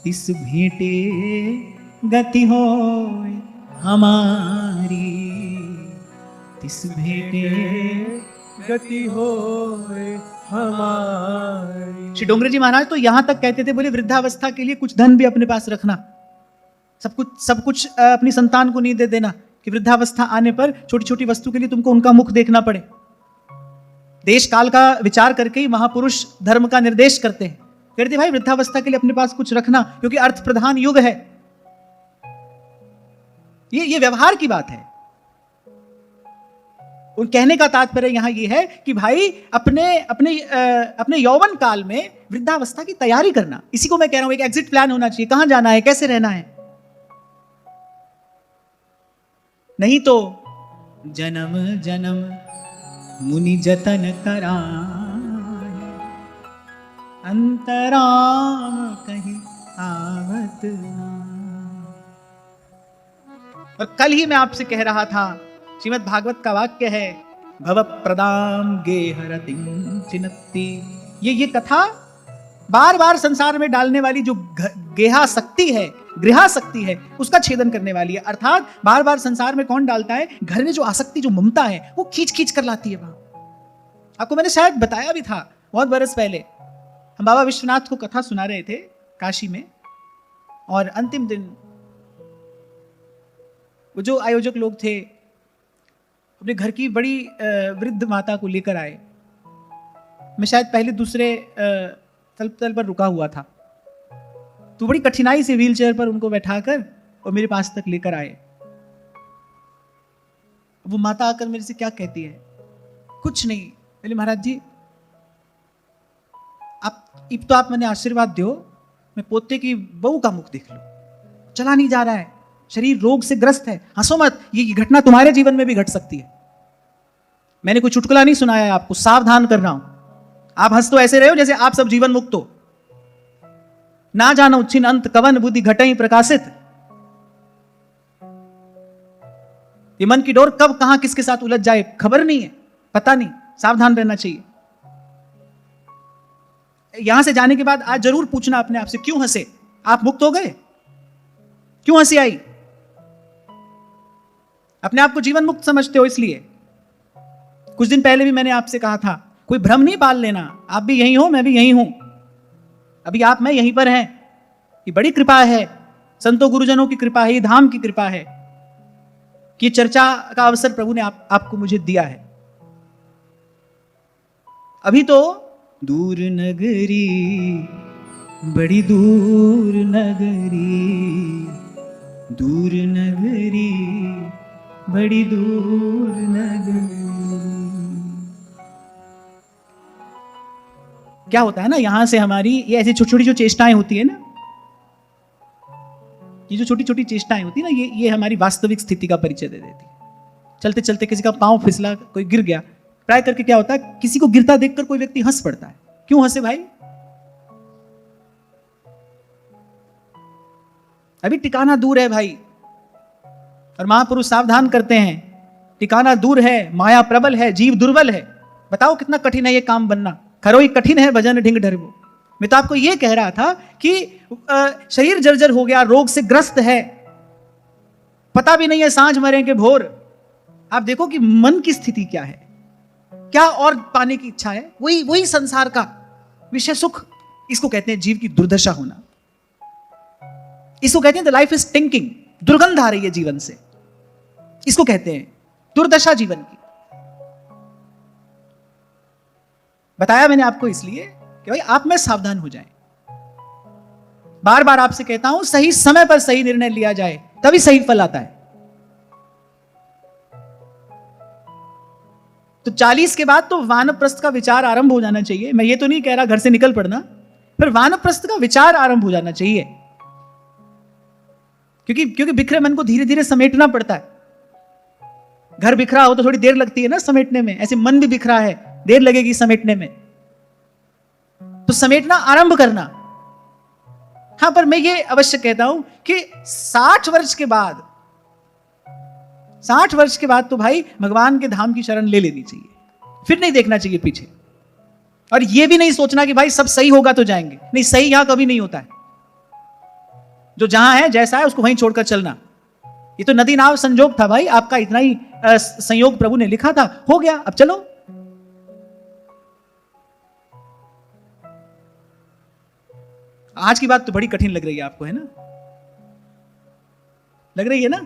Speaker 1: तिस भेंटे गति हो हमारी, तिस भेंटे गति हो हमारी। श्री डोंगरे जी महाराज तो यहां तक कहते थे, बोले वृद्धावस्था के लिए कुछ धन भी अपने पास रखना, सब कुछ अपनी संतान को नहीं दे देना कि वृद्धावस्था आने पर छोटी छोटी वस्तु के लिए तुमको उनका मुख देखना पड़े। देश काल का विचार करके ही महापुरुष धर्म का निर्देश करते हैं, कहते भाई वृद्धावस्था के लिए अपने पास कुछ रखना, क्योंकि अर्थ प्रधान युग है। ये व्यवहार की बात है। उन कहने का तात्पर्य यहां ये है कि भाई अपने यौवन काल में वृद्धावस्था की तैयारी करना, इसी को मैं कह रहा हूं, एक एग्जिट प्लान होना चाहिए, कहां जाना है, कैसे रहना है। नहीं तो जन्म जन्म मुनि जतन कराए, अंतराम कहीं आवत ना। और कल ही मैं आपसे कह रहा था, श्रीमद् भागवत का वाक्य है, भव प्रदाम गेहरतिं चिनत्ति। ये कथा बार बार संसार में डालने वाली जो गेहा शक्ति है, गृहा शक्ति है, उसका छेदन करने वाली है। अर्थात बार बार संसार में कौन डालता है, घर में जो आसक्ति, जो ममता है, वो खींच खींच कर लाती है वहां। आपको मैंने शायद बताया भी था बहुत बरस पहले, हम बाबा विश्वनाथ को कथा सुना रहे थे काशी में, और अंतिम दिन वो जो आयोजक लोग थे अपने घर की बड़ी वृद्ध माता को लेकर आए। मैं शायद पहले दूसरे तल पर रुका हुआ था, तो बड़ी कठिनाई से व्हील चेयर पर उनको बैठाकर और मेरे पास तक लेकर आए। वो माता आकर मेरे से क्या कहती है, कुछ नहीं, बोले महाराज जी आप मैंने आशीर्वाद दो, मैं पोते की बहू का मुख देख लूं, चला नहीं जा रहा है, शरीर रोग से ग्रस्त है, हंसो मत, ये घटना तुम्हारे जीवन में भी घट सकती है। मैंने कोई चुटकुला नहीं सुनाया है आपको, सावधान कर रहा हूं। आप हंस तो ऐसे रहे हो जैसे आप सब जीवन मुक्त हो। ना जानो उच्छिन्न अंत कवन बुद्धि घटई प्रकाशित। ये मन की डोर कब कहां किसके साथ उलझ जाए खबर नहीं है, पता नहीं, सावधान रहना चाहिए। यहां से जाने के बाद आज जरूर पूछना अपने आप से, क्यों हंसे? आप मुक्त हो गए? क्यों हंसी आई? अपने आप को जीवन मुक्त समझते हो इसलिए। कुछ दिन पहले भी मैंने आपसे कहा था, कोई भ्रम नहीं पाल लेना, आप भी यहीं हो, मैं भी यहीं हूं, अभी आप मैं यहीं पर हैं। ये बड़ी कृपा है, संतों गुरुजनों की कृपा है, ये धाम की कृपा है कि चर्चा का अवसर प्रभु ने आपको मुझे दिया है। अभी तो दूर नगरी, बड़ी दूर नगरी, दूर नगरी, बड़ी दूर नगरी। क्या होता है ना, यहां से हमारी ये ऐसी छोटी छोटी जो चेष्टाएं होती है ना, ये जो छोटी छोटी चेष्टाएं होती है ना, ये हमारी वास्तविक स्थिति का परिचय दे देती है। चलते चलते किसी का पांव फिसला, कोई गिर गया, प्राय करके क्या होता है, किसी को गिरता देखकर कोई व्यक्ति हंस पड़ता है। क्यों हंसे भाई? अभी टिकाना दूर है भाई, और महापुरुष सावधान करते हैं, टिकाना दूर है, माया प्रबल है, जीव दुर्बल है। बताओ कितना कठिन है ये काम बनना। खरोई कठिन है भजन ढिंग ढरबो। मैं तो आपको यह कह रहा था कि शरीर जर्जर हो गया, रोग से ग्रस्त है, पता भी नहीं है सांझ मरे के भोर। आप देखो कि मन की स्थिति क्या है, क्या और पाने की इच्छा है, वही संसार का विषय सुख। इसको कहते हैं जीव की दुर्दशा होना, इसको कहते हैं द लाइफ इज स्टिंकिंग, दुर्गंध आ रही है जीवन से, इसको कहते हैं दुर्दशा जीवन की। बताया मैंने आपको इसलिए कि भाई आप में सावधान हो जाएं। बार बार आपसे कहता हूं, सही समय पर सही निर्णय लिया जाए, तभी सही फल आता है। तो 40 के बाद तो वानप्रस्थ का विचार आरंभ हो जाना चाहिए। मैं ये तो नहीं कह रहा घर से निकल पड़ना, फिर वानप्रस्थ का विचार आरंभ हो जाना चाहिए, क्योंकि बिखरे मन को धीरे धीरे समेटना पड़ता है। घर बिखरा हो तो थोड़ी देर लगती है ना समेटने में, ऐसे मन भी बिखरा है, देर लगेगी समेटने में, तो समेटना आरंभ करना। हां, पर मैं ये अवश्य कहता हूं कि 60 वर्ष के बाद, 60 वर्ष के बाद तो भाई भगवान के धाम की शरण ले लेनी चाहिए, फिर नहीं देखना चाहिए पीछे। और ये भी नहीं सोचना कि भाई सब सही होगा तो जाएंगे, नहीं, सही यहां कभी नहीं होता है। जो जहां है जैसा है उसको वहीं छोड़कर चलना। ये तो नदी नाव संजोग था भाई, आपका इतना ही संयोग प्रभु ने लिखा था, हो गया, अब चलो। आज की बात तो बड़ी कठिन लग रही है आपको, है ना? लग रही है ना?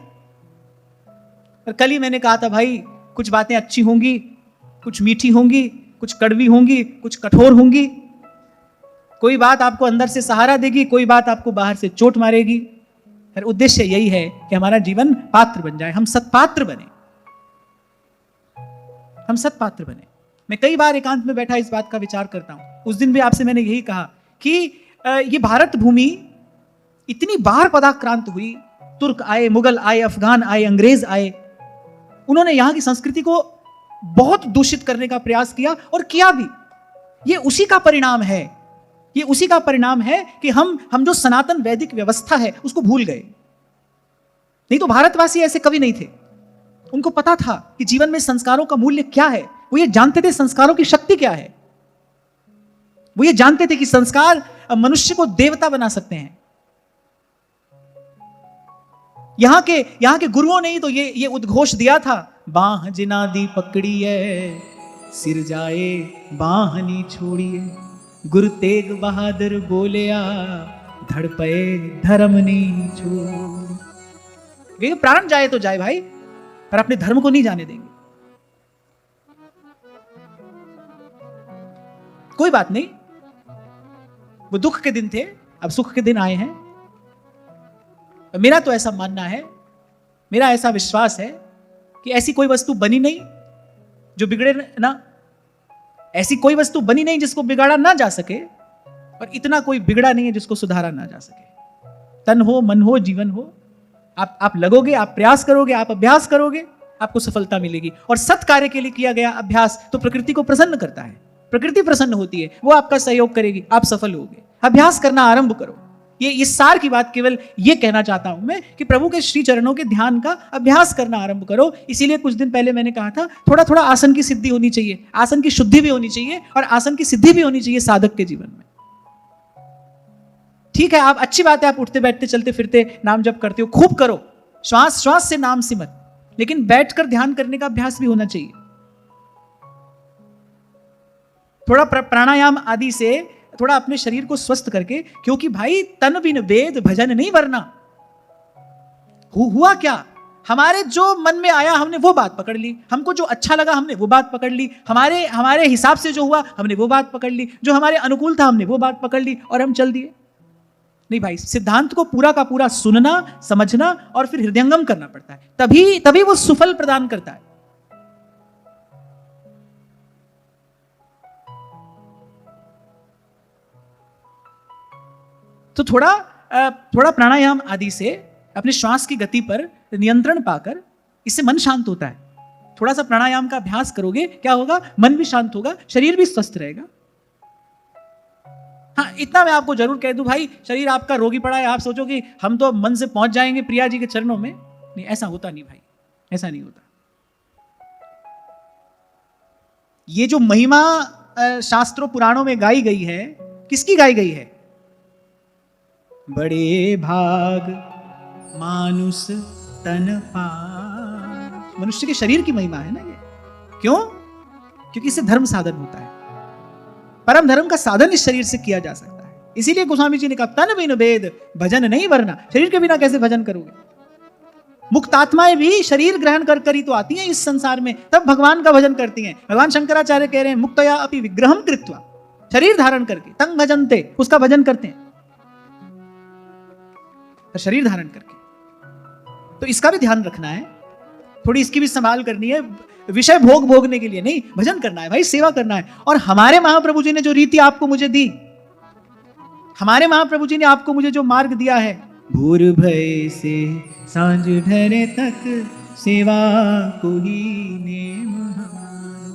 Speaker 1: पर कल ही मैंने कहा था भाई, कुछ बातें अच्छी होंगी, कुछ मीठी होंगी, कुछ कड़वी होंगी, कुछ कठोर होंगी। कोई बात आपको अंदर से सहारा देगी, कोई बात आपको बाहर से चोट मारेगी। पर उद्देश्य यही है कि हमारा जीवन पात्र बन जाए, हम सत्पात्र बने, हम सत्पात्र बने। मैं कई बार एकांत में बैठा इस बात का विचार करता हूं। उस दिन भी आपसे मैंने यही कहा कि ये भारत भूमि इतनी बार पदाक्रांत हुई, तुर्क आए, मुगल आए, अफगान आए, अंग्रेज आए, उन्होंने यहां की संस्कृति को बहुत दूषित करने का प्रयास किया, और किया भी। ये उसी का परिणाम है, ये उसी का परिणाम है कि हम जो सनातन वैदिक व्यवस्था है उसको भूल गए। नहीं तो भारतवासी ऐसे कभी नहीं थे। उनको पता था कि जीवन में संस्कारों का मूल्य क्या है, वो ये जानते थे संस्कारों की शक्ति क्या है, वो ये जानते थे कि संस्कार मनुष्य को देवता बना सकते हैं। यहां के गुरुओं ने ही तो ये उद्घोष दिया था, बाह जिनादी पकड़िए, सिर जाए बाहनी छोड़िए, गुरु तेग बहादुर बोलिया, धड़ पे धर्म नी छोड़। प्राण जाए तो जाए भाई, पर अपने धर्म को नहीं जाने देंगे। कोई बात नहीं, वो दुख के दिन थे, अब सुख के दिन आए हैं। मेरा तो ऐसा मानना है, मेरा ऐसा विश्वास है कि ऐसी कोई वस्तु बनी नहीं जो बिगड़े ना, ऐसी कोई वस्तु बनी नहीं जिसको बिगाड़ा ना जा सके, और इतना कोई बिगड़ा नहीं है जिसको सुधारा ना जा सके। तन हो, मन हो, जीवन हो, आप लगोगे, आप प्रयास करोगे, आप अभ्यास करोगे, आपको सफलता मिलेगी। और सत् कार्य के लिए किया गया अभ्यास तो प्रकृति को प्रसन्न करता है, प्रकृति प्रसन्न होती है, वो आपका सहयोग करेगी, आप सफल होगे। अभ्यास करना आरंभ करो। ये इस सार की बात केवल ये कहना चाहता हूं मैं कि प्रभु के श्री चरणों के ध्यान का अभ्यास करना आरंभ करो। इसीलिए कुछ दिन पहले मैंने कहा था, थोड़ा थोड़ा आसन की सिद्धि होनी चाहिए, आसन की शुद्धि भी होनी चाहिए, और आसन की सिद्धि भी होनी चाहिए साधक के जीवन में। ठीक है, आप अच्छी बात है, आप उठते बैठते चलते फिरते नाम जप करते हो, खूब करो, श्वास श्वास से नाम सिमत, लेकिन बैठकर ध्यान करने का अभ्यास भी होना चाहिए। थोड़ा प्राणायाम आदि से थोड़ा अपने शरीर को स्वस्थ करके, क्योंकि भाई तन बिन वेद भजन नहीं वरना। हुआ क्या, हमारे जो मन में आया हमने वो बात पकड़ ली, हमको जो अच्छा लगा हमने वो बात पकड़ ली, हमारे हिसाब से जो हुआ हमने वो बात पकड़ ली, जो हमारे अनुकूल था हमने वो बात पकड़ ली और हम चल दिए। नहीं भाई, सिद्धांत को पूरा का पूरा सुनना, समझना और फिर हृदयंगम करना पड़ता है, तभी वो सुफल प्रदान करता है। तो थोड़ा प्राणायाम आदि से अपने श्वास की गति पर नियंत्रण पाकर, इससे मन शांत होता है। थोड़ा सा प्राणायाम का अभ्यास करोगे, क्या होगा, मन भी शांत होगा, शरीर भी स्वस्थ रहेगा। हाँ, इतना मैं आपको जरूर कह दूं भाई, शरीर आपका रोगी पड़ा है, आप सोचो कि हम तो मन से पहुंच जाएंगे प्रिया जी के चरणों में, नहीं, ऐसा होता नहीं भाई, ऐसा नहीं होता। ये जो महिमा शास्त्रों पुराणों में गाई गई है, किसकी गाई गई है? बड़े भाग मानुष तन पार, मनुष्य के शरीर की महिमा है ना ये। क्यों? क्योंकि इससे धर्म साधन होता है, परम धर्म का साधन इस शरीर से किया जा सकता है। इसीलिए गोस्वामी जी ने कहा, तन बिन वेद भजन नहीं वरना। शरीर के बिना कैसे भजन करोगे? मुक्त आत्माएं भी शरीर ग्रहण कर ही तो आती हैं इस संसार में, तब भगवान का भजन करती हैं। भगवान शंकराचार्य कह रहे हैं, मुक्तया अपि विग्रहम कृत्वा, शरीर धारण करके, तंग भजनते, उसका भजन करते हैं, शरीर धारण करके। तो इसका भी ध्यान रखना है, थोड़ी इसकी भी संभाल करनी है। विषय भोगने के लिए नहीं, भजन करना है भाई, सेवा करना है। और हमारे महाप्रभु जी ने जो रीति आपको मुझे दी, हमारे महाप्रभु जी ने आपको मुझे जो मार्ग दिया है, भोर भय से सांझ ढरे तक सेवा को ही नेम हमारो।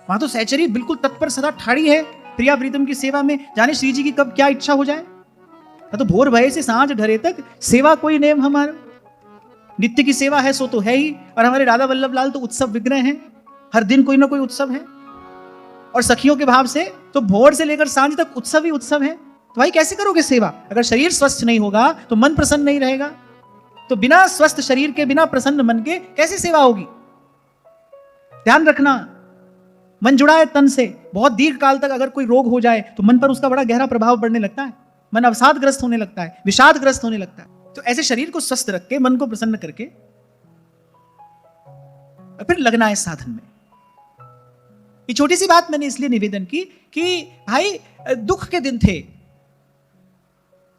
Speaker 1: वहां तो सहचरी बिल्कुल तत्पर सदा ठाड़ी है प्रिया प्रीतम की सेवा में, जाने श्री जी की कब क्या इच्छा हो जाए। तो भोर भय से सांझ ढरे तक सेवा कोई नेम हमारा। नित्य की सेवा है सो तो है ही, और हमारे राधा वल्लभ लाल तो उत्सव विग्रह हैं, हर दिन कोई ना कोई उत्सव है। और सखियों के भाव से तो भोर से लेकर सांझ तक उत्सव ही उत्सव है। तो भाई कैसे करोगे सेवा? अगर शरीर स्वस्थ नहीं होगा तो मन प्रसन्न नहीं रहेगा। तो बिना स्वस्थ शरीर के, बिना प्रसन्न मन के कैसे सेवा होगी? ध्यान रखना, मन जुड़ा है तन से। बहुत दीर्घ काल तक अगर कोई रोग हो जाए तो मन पर उसका बड़ा गहरा प्रभाव पड़ने लगता है, मन अवसादग्रस्त होने लगता है, विषादग्रस्त होने लगता है। तो ऐसे शरीर को स्वस्थ रख के, मन को प्रसन्न करके और फिर लगना है साधन में। ये छोटी सी बात मैंने इसलिए निवेदन की कि भाई दुख के दिन थे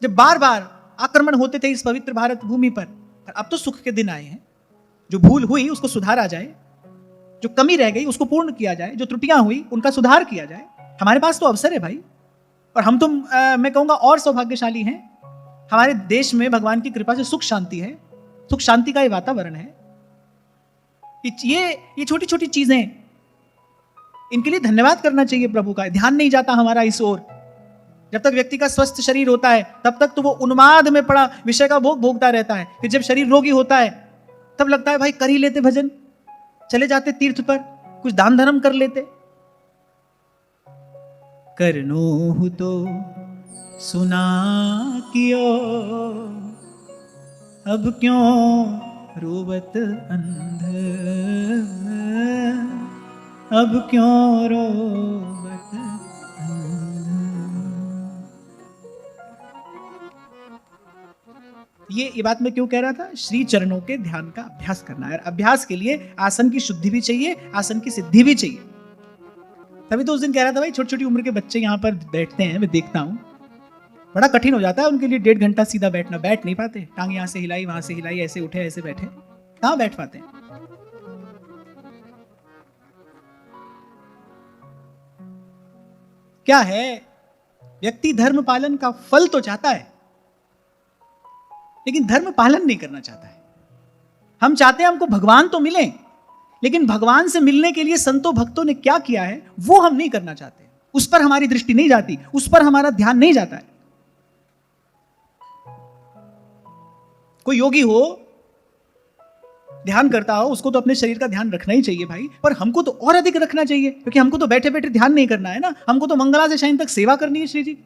Speaker 1: जब बार बार आक्रमण होते थे इस पवित्र भारत भूमि पर, अब तो सुख के दिन आए हैं। जो भूल हुई उसको सुधारा जाए, जो कमी रह गई उसको पूर्ण किया जाए, जो त्रुटियां हुई उनका सुधार किया जाए। हमारे पास तो अवसर है भाई, और हम तो मैं कहूंगा और सौभाग्यशाली हैं। हमारे देश में भगवान की कृपा से सुख शांति है, सुख शांति का ये वातावरण है। ये छोटी छोटी चीजें, इनके लिए धन्यवाद करना चाहिए प्रभु का। ध्यान नहीं जाता हमारा इस ओर। जब तक व्यक्ति का स्वस्थ शरीर होता है तब तक तो वो उन्माद में पड़ा विषय का भोग भोगता रहता है। फिर जब शरीर रोगी होता है तब लगता है भाई कर ही लेते भजन, चले जाते तीर्थ पर, कुछ दान धर्म कर लेते। करनो तो सुना कियो, अब क्यों रोवत अंध, अब क्यों रोवत अंध। ये बात मैं क्यों कह रहा था? श्री चरणों के ध्यान का अभ्यास करना है। अभ्यास के लिए आसन की शुद्धि भी चाहिए, आसन की सिद्धि भी चाहिए। तभी तो उस दिन कह रहा था भाई छोटी छोटी उम्र के बच्चे यहाँ पर बैठते हैं, मैं देखता हूँ बड़ा कठिन हो जाता है उनके लिए 1.5 घंटा सीधा बैठना। बैठ नहीं पाते, टांग यहाँ से हिलाई वहां से हिलाई, ऐसे उठे ऐसे बैठे, कहाँ बैठ पाते हैं? क्या है, व्यक्ति धर्म पालन का फल तो चाहता है लेकिन धर्म पालन नहीं करना चाहता है। हम चाहते हैं हमको भगवान तो मिले, लेकिन भगवान से मिलने के लिए संतों भक्तों ने क्या किया है वो हम नहीं करना चाहते। उस पर हमारी दृष्टि नहीं जाती, उस पर हमारा ध्यान नहीं जाता है। कोई योगी हो, ध्यान करता हो, उसको तो अपने शरीर का ध्यान रखना ही चाहिए भाई, पर हमको तो और अधिक रखना चाहिए, क्योंकि हमको तो बैठे बैठे ध्यान नहीं करना है ना, हमको तो मंगला से शयन तक सेवा करनी है श्री जी।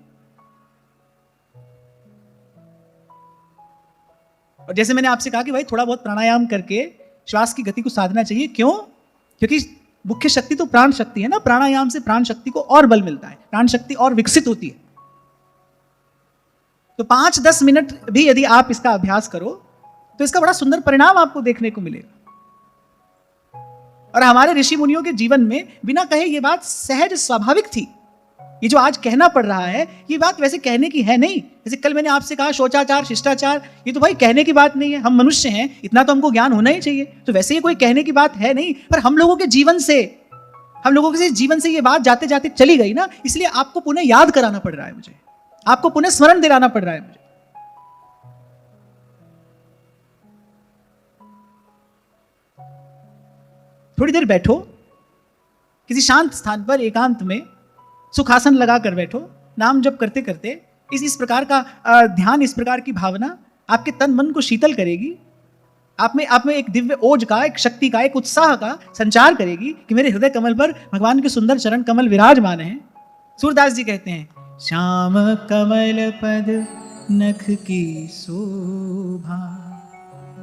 Speaker 1: और जैसे मैंने आपसे कहा कि भाई थोड़ा बहुत प्राणायाम करके श्वास की गति को साधना चाहिए। क्यों? क्योंकि मुख्य शक्ति तो प्राण शक्ति है ना। प्राणायाम से प्राण शक्ति को और बल मिलता है, प्राण शक्ति और विकसित होती है। तो 5-10 मिनट भी यदि आप इसका अभ्यास करो तो इसका बड़ा सुंदर परिणाम आपको देखने को मिलेगा। और हमारे ऋषि मुनियों के जीवन में बिना कहे ये बात सहज स्वाभाविक थी। ये जो आज कहना पड़ रहा है ये बात वैसे कहने की है नहीं। जैसे कल मैंने आपसे कहा शौचाचार शिष्टाचार, ये तो भाई कहने की बात नहीं है। हम मनुष्य हैं, इतना तो हमको ज्ञान होना ही चाहिए। तो वैसे ये कोई कहने की बात है नहीं, पर हम लोगों के जीवन से, हम लोगों के जीवन से ये बात जाते जाते चली गई ना, इसलिए आपको पुनः याद कराना पड़ रहा है मुझे, आपको पुनः स्मरण दिलाना पड़ रहा है मुझे। थोड़ी देर बैठो किसी शांत स्थान पर, एकांत में सुखासन लगा कर बैठो, नाम जप करते करते इस प्रकार का ध्यान, इस प्रकार की भावना आपके तन मन को शीतल करेगी। आप में एक दिव्य ओज का, एक शक्ति का, एक उत्साह का संचार करेगी कि मेरे हृदय कमल पर भगवान के सुंदर चरण कमल विराजमान हैं। सूरदास जी कहते हैं, श्याम कमल पद नख की शोभा,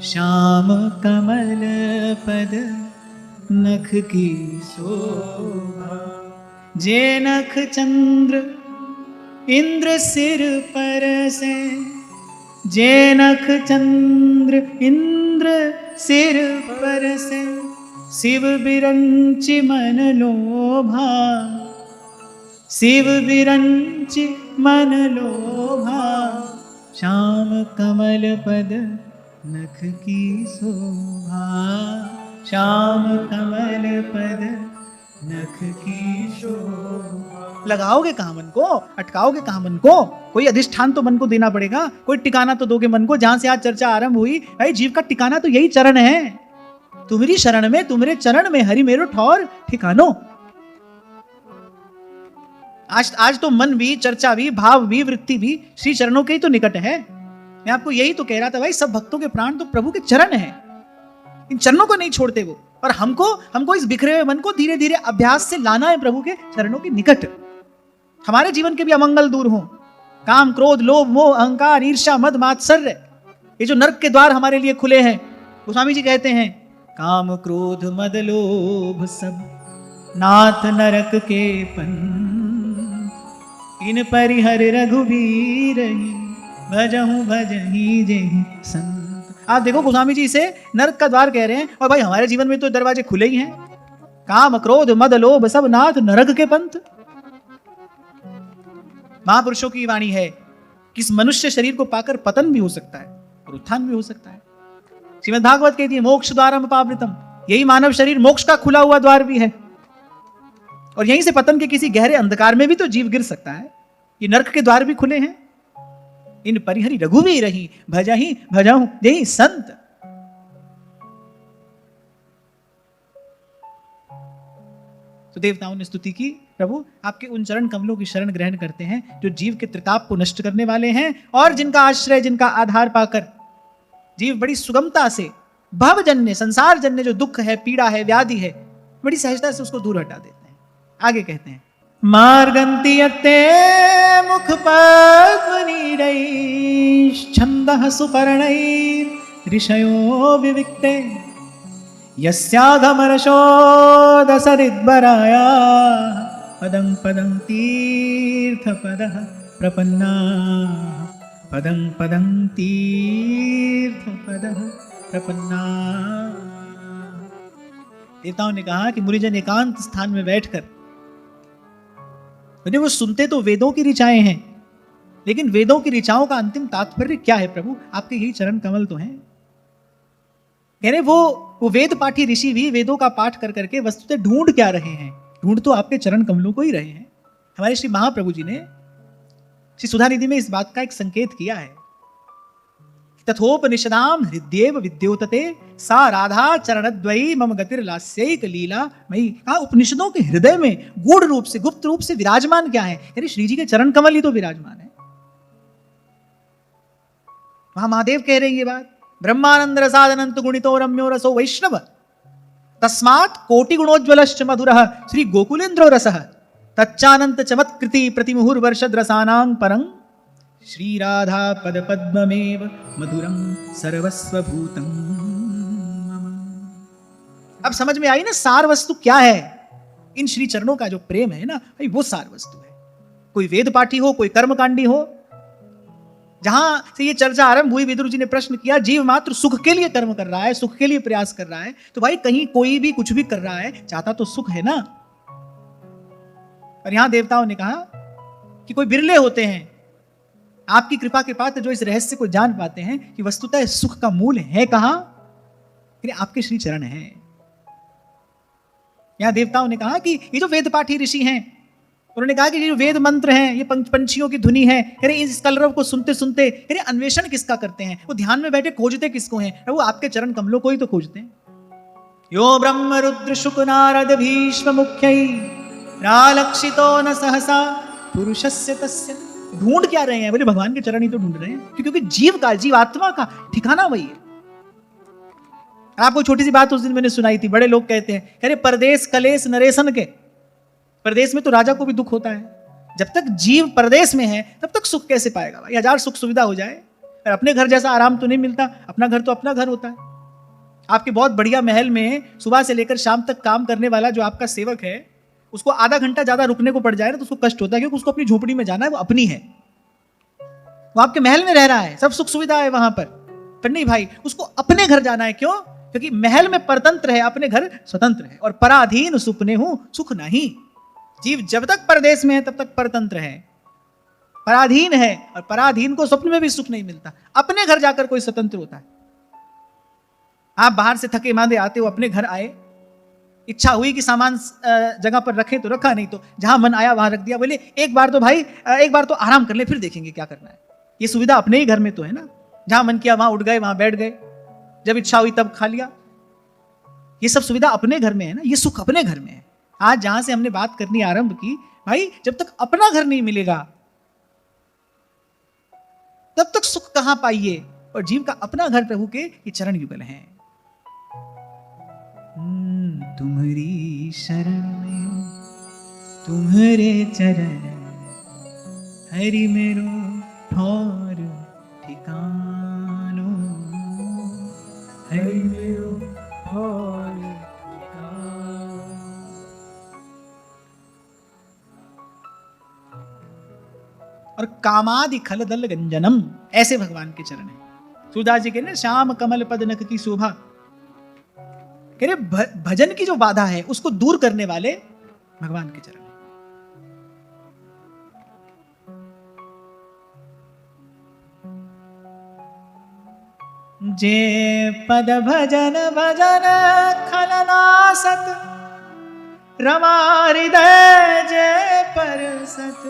Speaker 1: श्याम कमल पद नख की शोभा, जे नख चंद्र इंद्र सिर पर से, जे नख चंद्र इंद्र सिर पर से, शिव बिरंचि मन लोभा, शिव बिरंचि मन लोभा, श्याम कमल पद नख की शोभा, श्याम कमल पद नख की शोभा। लगाओगे कहां मन को, अटकाओगे कहां मन को? कोई अधिष्ठान तो मन को देना पड़ेगा, कोई टिकाना तो दोगे मन को। जहां से आज चर्चा आरंभ हुई, भाई जीव का टिकाना तो यही चरण है। तुम्हारी शरण में, तुम्हारे चरण में हरि मेरो ठौर ठिकानो। आज तो मन भी, चर्चा भी, भाव भी, वृत्ति भी श्री चरणों के ही तो निकट है। मैं आपको यही तो कह रहा था भाई, सब भक्तों के प्राण तो प्रभु के चरण हैं। इन चरणों को नहीं छोड़ते वो। और हमको इस बिखरे हुए मन को धीरे धीरे अभ्यास से लाना है प्रभु के चरणों के निकट। हमारे जीवन के भी अमंगल दूर हो, काम, क्रोध, लोभ, मोह, अहंकार, ईर्ष्या, मद, मात्सर्य, ये जो नरक के द्वार हमारे लिए खुले हैं। गोस्वामी जी कहते हैं, काम, क्रोध, मद, लोभ सब नाथ नरक के पंथ, इन परिहर रघुबीर भजहु भजहि जेहि संत। आप देखो गोस्वामी जी इसे नरक का द्वार कह रहे हैं, और भाई हमारे जीवन में तो दरवाजे खुले ही हैं। काम, क्रोध, मद, लोभ सब नाथ नरक के पंथ। महापुरुषों की वाणी है कि इस मनुष्य शरीर को पाकर पतन भी हो सकता है और उत्थान भी हो सकता है। श्रीमद् भागवत कहती है, मोक्ष द्वारम पावृतम, यही मानव शरीर मोक्ष का खुला हुआ द्वार भी है। और यहीं से पतन के किसी गहरे अंधकार में भी तो जीव गिर सकता है। ये नरक के द्वार भी खुले हैं। इन परिहरि रघुवीर रही भजहि भजहु जेहि संत। तो देवताओं ने स्तुति की, प्रभु आपके उन चरण कमलों की शरण ग्रहण करते हैं जो जीव के त्रिताप को नष्ट करने वाले हैं, और जिनका आश्रय, जिनका आधार पाकर जीव बड़ी सुगमता से भवजन्य, संसार जन्य जो दुख है, पीड़ा है, व्याधि है, बड़ी सहजता से उसको दूर हटा देते हैं। आगे कहते हैं, मार्गन्तियते मुख पद्मनीडैश्छन्दः सुपर्णैः ऋषयो विविक्ते यस्याघमरशोदसरिद्वराया पदं पदं तीर्थपदः प्रपन्नाः पदं पदं तीर्थपदः प्रपन्नाः। देवताओं ने कहा कि मुनिजन एकांत स्थान में बैठकर, वो सुनते तो वेदों की ऋचाएं हैं, लेकिन वेदों की ऋचाओं का अंतिम तात्पर्य क्या है प्रभु? आपके यही चरण कमल तो हैं। कह रहे वो वेद पाठी ऋषि भी वेदों का पाठ कर करके वस्तुतः ढूंढ क्या रहे हैं? ढूंढ तो आपके चरण कमलों को ही रहे हैं। हमारे श्री महाप्रभु जी ने श्री सुधानिधि में इस बात का एक संकेत किया है, तथोपनिषदाम हृदयेव विद्योतते सा राधा चरणद्वयी मम गतिर्लास्यैक लीला मयि। कहा उपनिषदों के हृदय में गूढ़ रूप से, गुप्त रूप से विराजमान क्या है? यानी श्री जी के चरण कमल ही तो विराजमान है। वहां महादेव कह रहे हैं ये बात, ब्रह्मानंद रसादनंत गुणितो रम्यो रसो वैष्णव तस्मात् कोटि गुणोज्ज्वलश्च मधुरः श्री गोकुलेन्द्रो रसः तच्चानंत चमत्कृति प्रतिमुहुर्वर्षद रसानां परं श्री राधा पद पद्ममेव मधुरं सर्वस्वभूतम्। अब समझ में आई ना सार वस्तु क्या है? इन श्री चरणों का जो प्रेम है ना भाई, वो सार वस्तु है। कोई वेद पाठी हो, कोई कर्मकांडी हो, जहां से ये चर्चा आरंभ हुई, विदुर जी ने प्रश्न किया, जीव मात्र सुख के लिए कर्म कर रहा है, सुख के लिए प्रयास कर रहा है, तो भाई कहीं कोई भी कुछ भी कर रहा है, चाहता तो सुख है ना। और यहां देवताओं ने कहा कि कोई बिरले होते हैं आपकी कृपा के पात्र जो इस रहस्य को जान पाते हैं कि वस्तुतः सुख का मूल है कहां? आपके श्री चरण है। यहां देवताओं ने कहा कि ये जो वेद पाठी ऋषि हैं, उन्होंने कहा कि ये जो वेद मंत्र हैं, ये पंछियों की धुनी है, अरे इस कलरव को सुनते सुनते अरे अन्वेषण किसका करते हैं? वो ध्यान में बैठे खोजते किसको हैं? वो आपके चरण कमलों को ही तो खोजते हैं। यो ब्रह्म रुद्र शुक नारद भीष्म मुख्यै रालक्षितो न सहसा पुरुषस्य तस्य। ढूंढ क्या रहे हैं? बोले भगवान के चरण ही तो ढूंढ रहे हैं, क्योंकि जीवात्मा का ठिकाना वही है। आपको छोटी सी बात उस दिन मैंने सुनाई थी, बड़े लोग कहते हैं अरे परदेश कलेश नरेशन के। परदेश में तो राजा को भी दुख होता है, जब तक जीव परदेश में है तब तक सुख कैसे पाएगा? भाई हजार सुख सुविधा हो जाए पर अपने घर जैसा आराम तो नहीं मिलता। अपना घर तो अपना घर होता है। आपके बहुत बढ़िया महल में सुबह से लेकर शाम तक काम करने वाला जो आपका सेवक है, उसको आधा घंटा ज्यादा रुकने को पड़ जाए ना तो उसको कष्ट होता है, क्योंकि उसको अपनी झोपड़ी में जाना है, वो अपनी है, वो आपके महल में रह रहा है, सब सुख सुविधा है वहां पर नहीं भाई, उसको अपने घर जाना है। क्यों? क्योंकि महल में परतंत्र है, अपने घर स्वतंत्र है। और पराधीन सुपने हूं सुख नहीं। जीव जब तक परदेश में है तब तक परतंत्र है, पराधीन है, और पराधीन को स्वप्न में भी सुख नहीं मिलता। अपने घर जाकर कोई स्वतंत्र होता है। आप बाहर से थके मांदे आते हो, अपने घर आए, इच्छा हुई कि सामान जगह पर रखें तो रखा, नहीं तो जहां मन आया वहां रख दिया। बोले एक बार तो भाई एक बार तो आराम कर ले, फिर देखेंगे क्या करना है। ये सुविधा अपने ही घर में तो है ना, जहां मन किया वहां उठ गए, वहां बैठ गए, जब इच्छा हुई तब खा लिया। ये सब सुविधा अपने घर में है ना, ये सुख अपने घर में है। आज जहां से हमने बात करनी आरंभ की, भाई जब तक अपना घर नहीं मिलेगा तब तक सुख कहां पाइए। और जीव का अपना घर प्रभु के ये चरण युगल हैं। तुम्हारी शरण में तुम्हारे चरण हरि मेरो ठौर ठिकानो, हरि मेरो ठौर ठिकानो। और कामादि खल दल गंजनम, ऐसे भगवान के चरण है। सूरदास जी कह रहे श्याम कमल पद नख की शोभा, कह रहे भजन की जो बाधा है उसको दूर करने वाले भगवान के चरण। जे पद भजन भजन खलनासत, रमा हृदय जे परसत।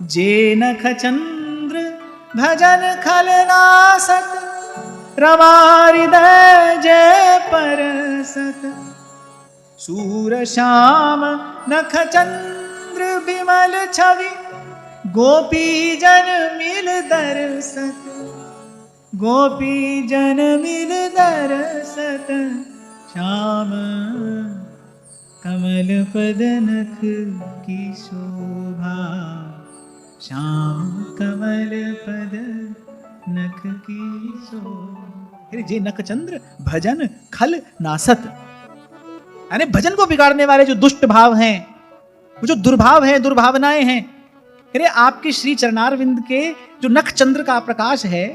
Speaker 1: जे नख चंद्र भजन खलनासत, रमा हृदय जय परसत। सूर श्याम नख चंद्र विमल छवि, गोपी जन मिल दरसत। गोपी जन मिल दरसत, श्याम कमल पद नख की शोभा। श्याम कमल पद नख की शोभा। जे नख चंद्र भजन खल नासत, यानी भजन को बिगाड़ने वाले जो दुष्ट भाव हैं, वो जो दुर्भाव हैं, दुर्भावनाएं हैं, अरे आपके श्री चरणारविंद के जो नख चंद्र का प्रकाश है,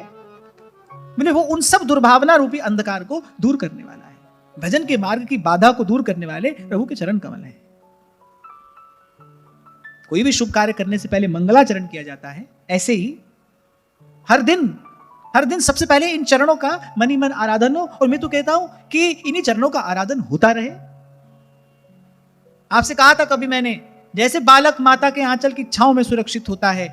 Speaker 1: मैंने वो उन सब दुर्भावना रूपी अंधकार को दूर करने वाला है। भजन के मार्ग की बाधा को दूर करने वाले प्रभु के चरण कमल हैं। कोई भी शुभ कार्य करने से पहले मंगलाचरण किया जाता है, ऐसे ही हर दिन सबसे पहले इन चरणों का मन ही मन आराधन हो। और मैं तो कहता हूं कि इन्हीं चरणों का आराधन होता रहे। आपसे कहा था कभी मैंने, जैसे बालक माता के आंचल की छांव में सुरक्षित होता है,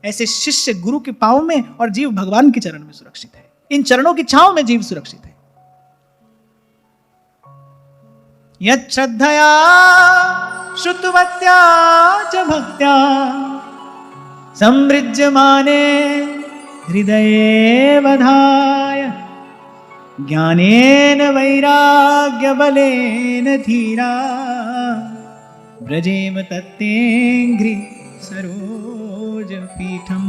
Speaker 1: ऐसे शिष्य गुरु के पांव में और जीव भगवान के चरण में सुरक्षित है। इन चरणों की छांव में जीव सुरक्षित है। यत् श्रद्धया श्रुतवत्या च भक्त्या, समृज्यमाने हृदये वधाय। ज्ञानेन वैराग्य बलेन धीरा, ब्रजेम तत्तेङ्घ्रि सरोज पीठम।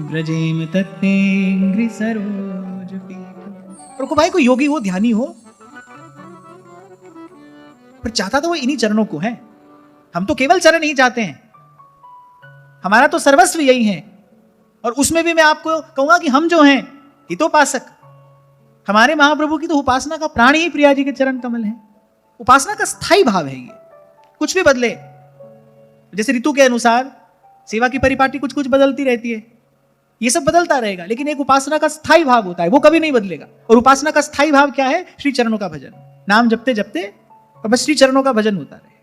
Speaker 1: ब्रजेम तत्तेङ्घ्रि सरोज पीठम। और को भाई कोई योगी हो, ध्यानी हो, पर चाहता तो वो इन्हीं चरणों को है। हम तो केवल चरण ही चाहते हैं, हमारा तो सर्वस्व यही है। और उसमें भी मैं आपको कहूंगा कि हम जो हैं हितोपासक, हमारे महाप्रभु की तो उपासना का प्राण ही प्रिया जी के चरण कमल है। उपासना का स्थायी भाव है ये, कुछ भी बदले, जैसे ऋतु के अनुसार सेवा की परिपाटी कुछ कुछ बदलती रहती है, ये सब बदलता रहेगा, लेकिन एक उपासना का स्थायी भाव होता है, वो कभी नहीं बदलेगा। और उपासना का स्थायी भाव क्या है? श्री चरणों का भजन, नाम जपते जपते और बस श्री चरणों का भजन होता रहे।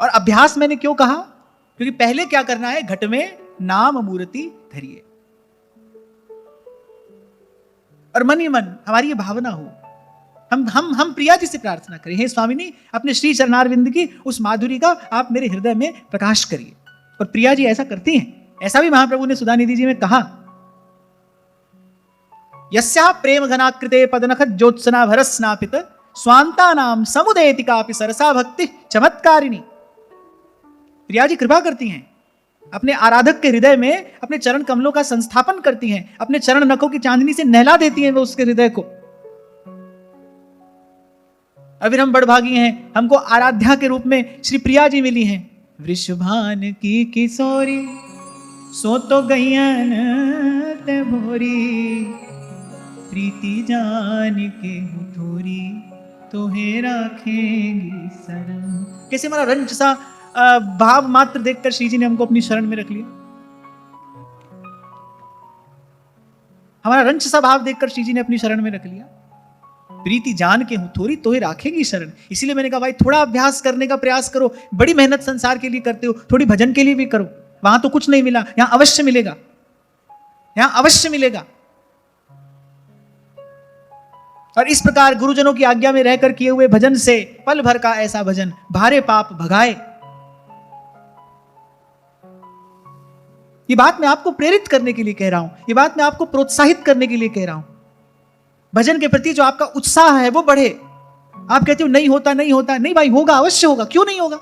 Speaker 1: और अभ्यास मैंने क्यों कहा? क्योंकि पहले क्या करना है, घट में नाम मूर्ति धरिए, और मन ही मन हमारी ये भावना हो, हम प्रिया जी से प्रार्थना करें, हे स्वामिनी अपने श्री चरणारविंद की उस माधुरी का आप मेरे हृदय में प्रकाश करिए। और प्रिया जी ऐसा करती हैं। ऐसा भी महाप्रभु ने सुधानिधि जी में कहा, यस्या प्रेम घनाकृते पदनख ज्योत्सना भरस्नापित, स्वांता नाम समुदेति कापि सरसा भक्ति चमत्कारिणी। प्रिया जी कृपा करती हैं, अपने आराधक के हृदय में अपने चरण कमलों का संस्थापन करती हैं, अपने चरण नखों की चांदनी से नहला देती हैं वो उसके हृदय को। अभी हम बड़भागी हैं, हमको आराध्या के रूप में श्री प्रिया जी मिली हैं। वृषभान की किशोरी सो तो गैयन ते भोरी, प्रीति जान के थोरी तोहे रखेंगी शरण। कैसे हमारा रंच सा भाव मात्र देखकर श्री जी ने हमको अपनी शरण में रख लिया। हमारा रंच सा भाव देखकर श्री जी ने अपनी शरण में रख लिया। प्रीति जान के हूं थोड़ी तो ही राखेगी शरण। इसीलिए मैंने कहा भाई थोड़ा अभ्यास करने का प्रयास करो, बड़ी मेहनत संसार के लिए करते हो, थोड़ी भजन के लिए भी करो। वहां तो कुछ नहीं मिला, यहां अवश्य मिलेगा, यहां अवश्य मिलेगा। और इस प्रकार गुरुजनों की आज्ञा में रहकर किए हुए भजन से पल भर का ऐसा भजन भारे पाप भगाए। ये बात मैं आपको प्रेरित करने के लिए कह रहा हूं, ये बात मैं आपको प्रोत्साहित करने के लिए कह रहा हूं। भजन के प्रति जो आपका उत्साह है वो बढ़े। आप कहते हो नहीं होता, नहीं होता, नहीं भाई होगा, अवश्य होगा, क्यों नहीं होगा।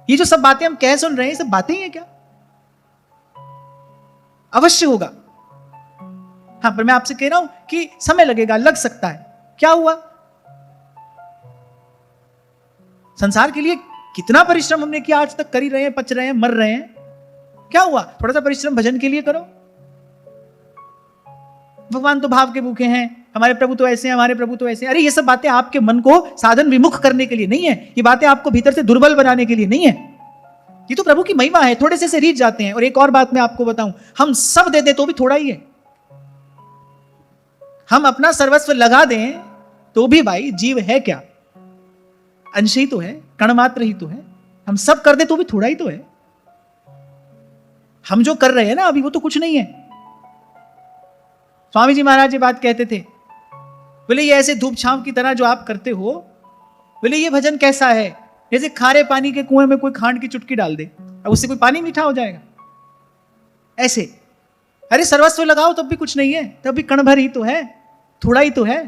Speaker 1: ये जो सब बातें हम कह सुन रहे हैं, सब बातें ही हैं क्या? अवश्य होगा। हाँ, पर मैं आपसे कह रहा हूं कि समय लगेगा, लग सकता है। क्या हुआ? संसार के लिए कितना परिश्रम हमने किया, आज तक कर ही रहे हैं, पच रहे हैं, मर रहे हैं। क्या हुआ? थोड़ा सा परिश्रम भजन के लिए करो। भगवान तो भाव के भूखे हैं, हमारे प्रभु तो ऐसे हैं, हमारे प्रभु तो ऐसे हैं। अरे ये सब बातें आपके मन को साधन विमुख करने के लिए नहीं है, ये बातें आपको भीतर से दुर्बल बनाने के लिए नहीं है। ये तो प्रभु की महिमा है, थोड़े से रीझ जाते हैं। और एक और बात मैं आपको बताऊं, हम सब दे दे तो भी थोड़ा ही है। हम अपना सर्वस्व लगा दें तो भी भाई जीव है क्या? अंश ही तो है, कण मात्र ही तो है। हम सब कर दे तो भी थोड़ा ही तो है। हम जो कर रहे हैं ना अभी, वो तो कुछ नहीं है। स्वामी जी महाराज ये बात कहते थे, बोले ये ऐसे धूप छांव की तरह जो आप करते हो, बोले ये भजन कैसा है, जैसे खारे पानी के कुएं में कोई खांड की चुटकी डाल दे, अब उससे कोई पानी मीठा हो जाएगा? ऐसे अरे सर्वस्व लगाओ तब भी कुछ नहीं है, तब भी कण भर ही तो है, थोड़ा ही तो है।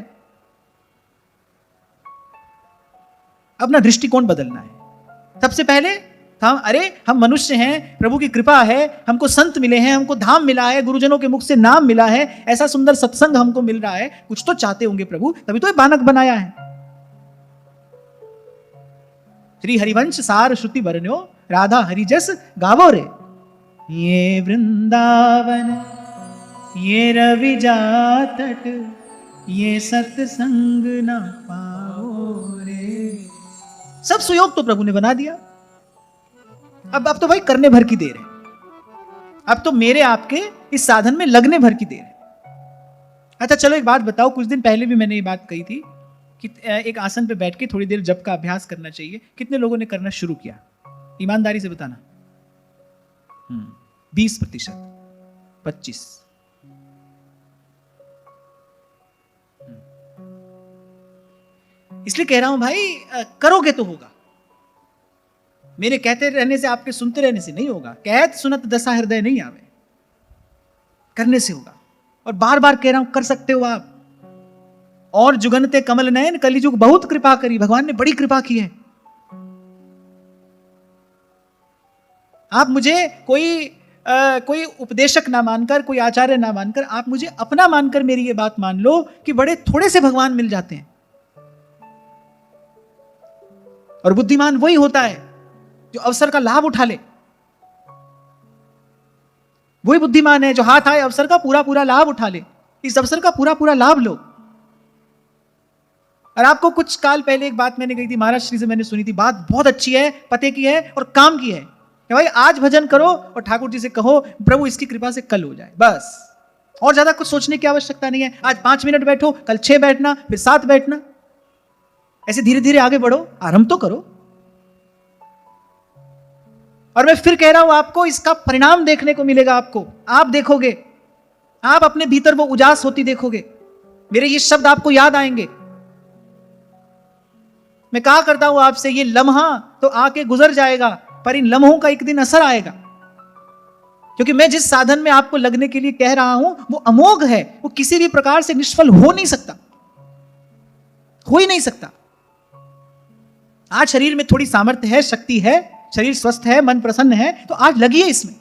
Speaker 1: अपना दृष्टिकोण बदलना है। सबसे पहले हम मनुष्य हैं, प्रभु की कृपा है, हमको संत मिले हैं, हमको धाम मिला है, गुरुजनों के मुख से नाम मिला है, ऐसा सुंदर सत्संग हमको मिल रहा है, कुछ तो चाहते होंगे प्रभु, तभी तो ये बानक बनाया है। श्री हरिवंश सार श्रुति वर्ण्यो राधा हरिजस गावो रे, ये वृंदावन ये रविजा तट ये सत्संग ना पाओ रे। सब सुयोग तो प्रभु ने बना दिया। अब तो भाई करने भर की देर है, अब तो मेरे आपके इस साधन में लगने भर की देर है। अच्छा चलो एक बात बताओ, कुछ दिन पहले भी मैंने ये बात कही थी कि एक आसन पे बैठ के थोड़ी देर जप का अभ्यास करना चाहिए। कितने लोगों ने करना शुरू किया? ईमानदारी से बताना। 20%, 25। इसलिए कह रहा हूं भाई, करोगे तो होगा। मेरे कहते रहने से, आपके सुनते रहने से नहीं होगा। कहत सुनत दशा हृदय नहीं आवे, करने से होगा। और बार बार कह रहा हूं, कर सकते हो आप। और जुगनते कमल नयन कलिजुग बहुत कृपा करी, भगवान ने बड़ी कृपा की है। आप मुझे कोई उपदेशक ना मानकर, कोई आचार्य ना मानकर, आप मुझे अपना मानकर मेरी ये बात मान लो कि बड़े थोड़े से भगवान मिल जाते हैं। और बुद्धिमान वही होता है जो अवसर का लाभ उठा ले। वही बुद्धिमान है जो हाथ आए अवसर का पूरा पूरा लाभ उठा ले। इस अवसर का पूरा पूरा लाभ लो। और आपको कुछ काल पहले एक बात मैंने कही थी, महाराज श्री से मैंने सुनी थी, बात बहुत अच्छी है, पते की है और काम की है कि भाई आज भजन करो और ठाकुर जी से कहो प्रभु इसकी कृपा से कल हो जाए, बस। और ज्यादा कुछ सोचने की आवश्यकता नहीं है। आज 5 मिनट बैठो, कल 6 बैठना, फिर 7 बैठना, ऐसे धीरे धीरे आगे बढ़ो, आरंभ तो करो। और मैं फिर कह रहा हूं, आपको इसका परिणाम देखने को मिलेगा। आप देखोगे, आप अपने भीतर वो उजास होती देखोगे। मेरे ये शब्द आपको याद आएंगे। मैं कहा करता हूं आपसे, ये लम्हा तो आके गुजर जाएगा, पर इन लम्हों का एक दिन असर आएगा। क्योंकि मैं जिस साधन में आपको लगने के लिए कह रहा हूं वो अमोघ है, वो किसी भी प्रकार से निष्फल हो नहीं सकता, हो ही नहीं सकता। आज शरीर में थोड़ी सामर्थ्य है, शक्ति है, शरीर स्वस्थ है, मन प्रसन्न है, तो आज लगिए इसमें।